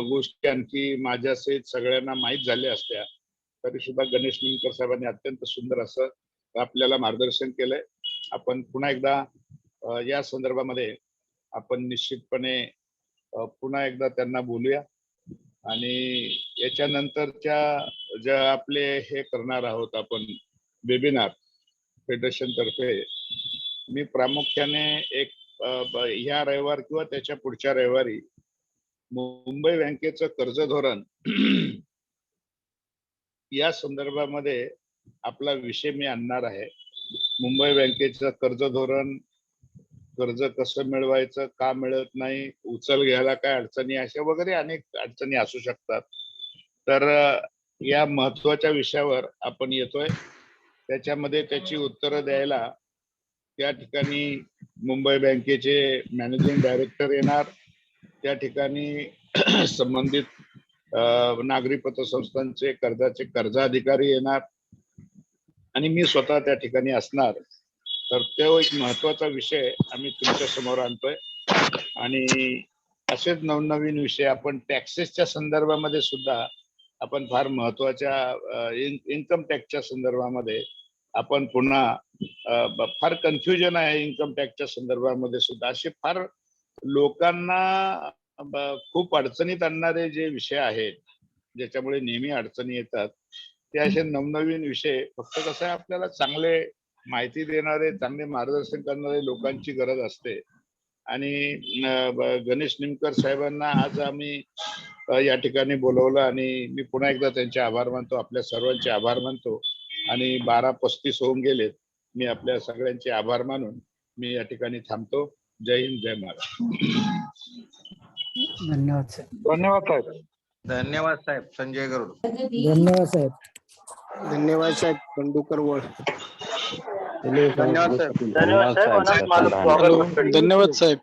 गोष्टी आणखी माझ्यासहित सगळ्यांना माहीत झाल्या असत्या. तरी सुद्धा गणेश निमकर साहेबांनी अत्यंत सुंदर असं आपल्याला मार्गदर्शन केलंय. आपण पुन्हा एकदा या संदर्भामध्ये आपण निश्चितपणे पुन्हा एकदा त्यांना बोलूया. आणि याच्यानंतरच्या ज्या आपले हे करणार आहोत आपण वेबिनार फेडरेशन तर्फे, मी प्रामुख्याने एक ह्या रविवार किंवा त्याच्या पुढच्या रविवारी मुंबई बँकेचं कर्ज धोरण या संदर्भामध्ये आपला विषय मी आणणार आहे. मुंबई बँकेचं कर्ज धोरण, कर्ज कसं मिळवायचं, का मिळत नाही, उचल घ्यायला काय अडचणी, अशा वगैरे अनेक अडचणी असू शकतात. तर या महत्वाच्या विषयावर आपण येतोय. त्याच्यामध्ये त्याची उत्तरं द्यायला त्या ठिकाणी मुंबई बँकेचे मॅनेजिंग डायरेक्टर येणार, त्या ठिकाणी संबंधित नागरी पतसंस्थांचे कर्जाचे कर्जाधिकारी येणार आणि मी स्वतः त्या ठिकाणी असणार. तर तो एक महत्वाचा विषय आम्ही तुमच्या समोर आणतोय. आणि असेच नवनवीन विषय आपण टॅक्सेसच्या संदर्भामध्ये सुद्धा आपण फार महत्वाच्या इन्कम टॅक्सच्या संदर्भामध्ये आपण पुन्हा फार कन्फ्युजन आहे इन्कम टॅक्सच्या संदर्भामध्ये सुद्धा. असे फार लोकांना खूप अडचणीत आणणारे जे विषय आहेत, ज्याच्यामुळे नेहमी अडचणी येतात, ते असे नवनवीन विषय. फक्त कसं आहे, आपल्याला चांगले माहिती देणारे, चांगले मार्गदर्शन करणारे लोकांची गरज असते. आणि गणेश निमकर साहेबांना आज आम्ही या ठिकाणी बोलवलं आणि मी पुन्हा एकदा त्यांचे आभार मानतो, आपल्या सर्वांचे आभार मानतो. आणि 12:35 होऊन गेलेत. मी आपल्या सगळ्यांचे आभार मानून मी या ठिकाणी थांबतो. जय हिंद, जय महाराष्ट्र. धन्यवाद साहेब. धन्यवाद साहेब. धन्यवाद साहेब. संजय गरुड. धन्यवाद साहेब. धन्यवाद साहेब. बंडूकर वळ. धन्यवाद साहेब. धन्यवाद साहेब.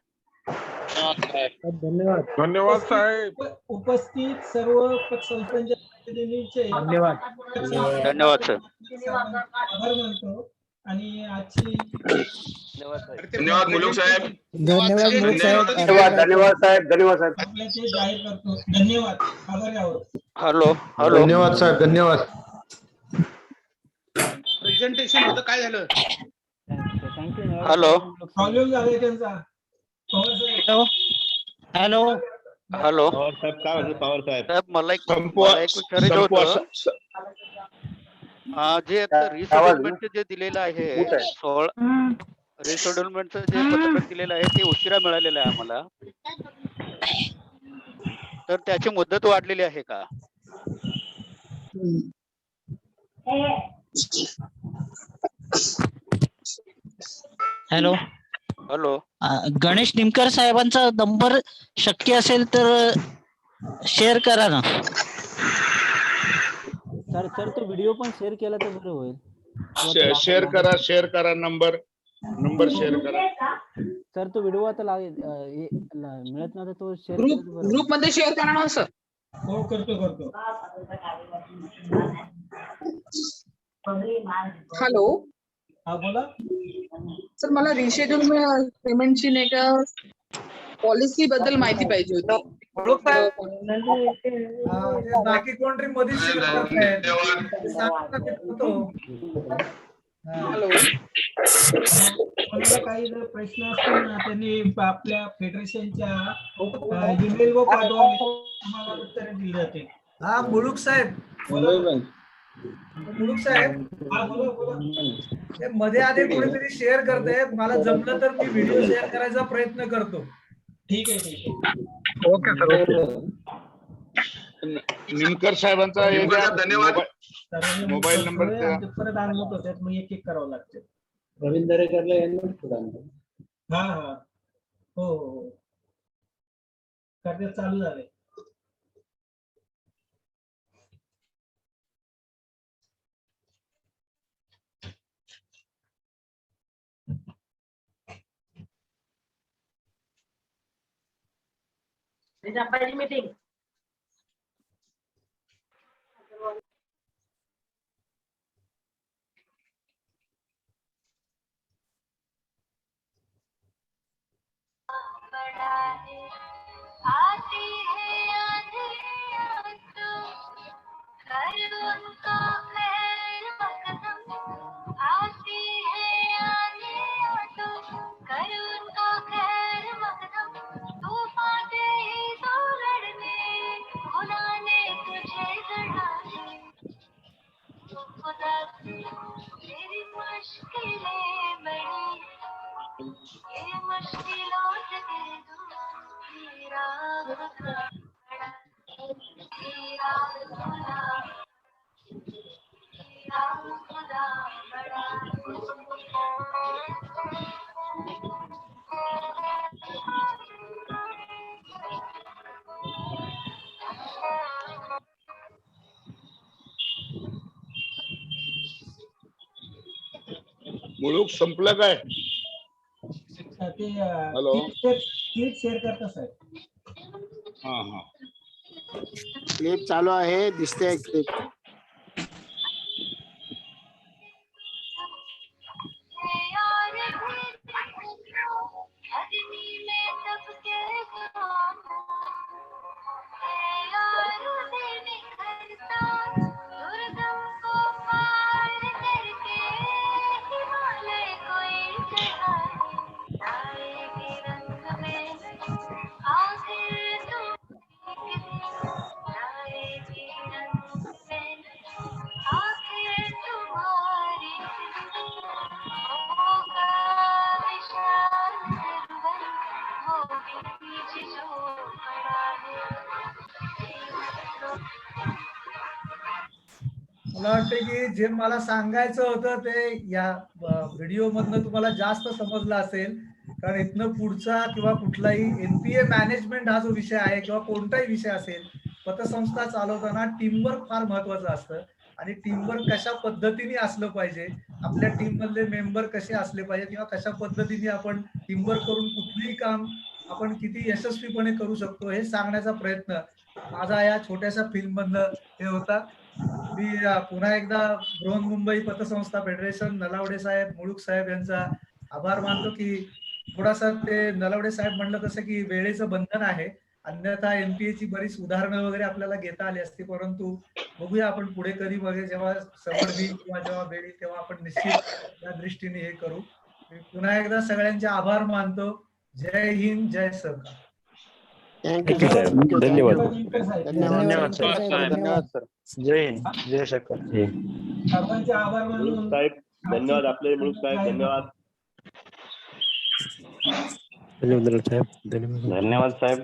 धन्यवाद. धन्यवाद साहेब. उपस्थित सर्व पतसंस्थांच्या प्रतिनिधींचे धन्यवाद. धन्यवाद सर. आभार मानतो. आणि आजची धन्यवाद मुलुक साहेब. धन्यवाद मुलुक साहेब. धन्यवाद साहेब. धन्यवाद साहेब. आपल्याचे जाहीर करतो. धन्यवाद. आभार यावर. Hello hello. धन्यवाद साहेब. धन्यवाद. प्रेझेंटेशन होतं, काय झालं? हॅलो प्रॉब्लेम झालाय त्यांचा. पवार साहेब. हॅलो. हॅलो साहेब, काय होतं पवार साहेब? साहेब, मला एक विचारायचं होतं. जे आता रिसेटलमेंटचे जे दिलेलं आहे, 16 रिसेटलमेंटचं जे पत्रक दिलेलं आहे ते उशिरा मिळालेलं आहे आम्हाला. तर त्याची मुदत वाढलेली आहे का? हॅलो. हॅलो. गणेश निमकर साहेबांचा नंबर शक्य असेल तर शेअर करा ना. सर तो व्हिडिओ पण शेअर केला तर बरं होईल. शेअर करा नंबर शेअर करा. सर तो व्हिडिओ आता मिळत नव्हता, तो शेअर ग्रुप मध्ये शेअर करा ना सर. हो करतो. हॅलो. हा बोला. सर मला रिशेड्यूल पेमेंटची नाही का पॉलिसी बद्दल माहिती पाहिजे होती. बाकी कोणतरी मध्ये शेअर करतायत. हॅलो. कोणाला काही जर प्रश्न असतील ना त्यांनी आपल्या फेडरेशनच्या ईमेल वर पाठवा, तुम्हाला उत्तर दिली जाते. हा मुळूक साहेब. मुळूक साहेब. हे मध्ये आधी कोणीतरी शेअर करते, मला जमलं तर मी व्हिडिओ शेअर करायचा प्रयत्न करतो. ठीक आहे. Okay sir. निमकर साहेबांचा धन्यवाद. मोबाईल नंबर परत आणत होते, मग एक करावं लागते. रवींद्र दरेकरला यांना हा. हो. कार्य चालू झाले. मीटिंग. मुळूक संपलं काय? हॅलो. शेअर करता साहेब. हा. क्लिप चालू आहे, दिसते क्लिप. मला वाटतं की जे मला सांगायचं होतं ते या व्हिडिओ मधनं तुम्हाला जास्त समजलं असेल, कारण इथनं पुढचा किंवा कुठलाही एनपीए मॅनेजमेंट हा जो विषय आहे किंवा कोणताही विषय असेल, पतसंस्था चालवताना टीमवर्क फार महत्वाचं असतं आणि टीमवर्क कशा पद्धतीने असलं पाहिजे, आपल्या टीम मधले मेंबर कसे असले पाहिजे किंवा कशा पद्धतीने आपण टीमवर्क करून कुठलंही काम आपण किती यशस्वीपणे करू शकतो हे सांगण्याचा प्रयत्न माझा या छोट्याशा फिल्म मधनं हे होता. मी पुन्हा एकदा बृहन्मुंबई पतसंस्था फेडरेशन, नलावडे साहेब, मुळूक साहेब यांचा आभार मानतो की थोडासा ते नलावडे साहेब म्हणलं तसं की वेळेचं बंधन आहे, अन्यथा एनपीए ची बरीच उदाहरणं वगैरे आपल्याला घेता आली असती, परंतु बघूया आपण पुढे कधी वगैरे जेव्हा सवड होईल किंवा जेव्हा वेळ येईल तेव्हा आपण निश्चित या दृष्टीने हे करू. मी पुन्हा एकदा सगळ्यांचे आभार मानतो. जय हिंद, जय सरकार. थँक्यू साहेब. धन्यवाद. धन्यवाद सर. जय हिंद, जय सरकार. सर्वांचे आभार मानून साहेब धन्यवाद. आपले मुळूक साहेब धन्यवाद. धन्यवाद साहेब. धन्यवाद साहेब.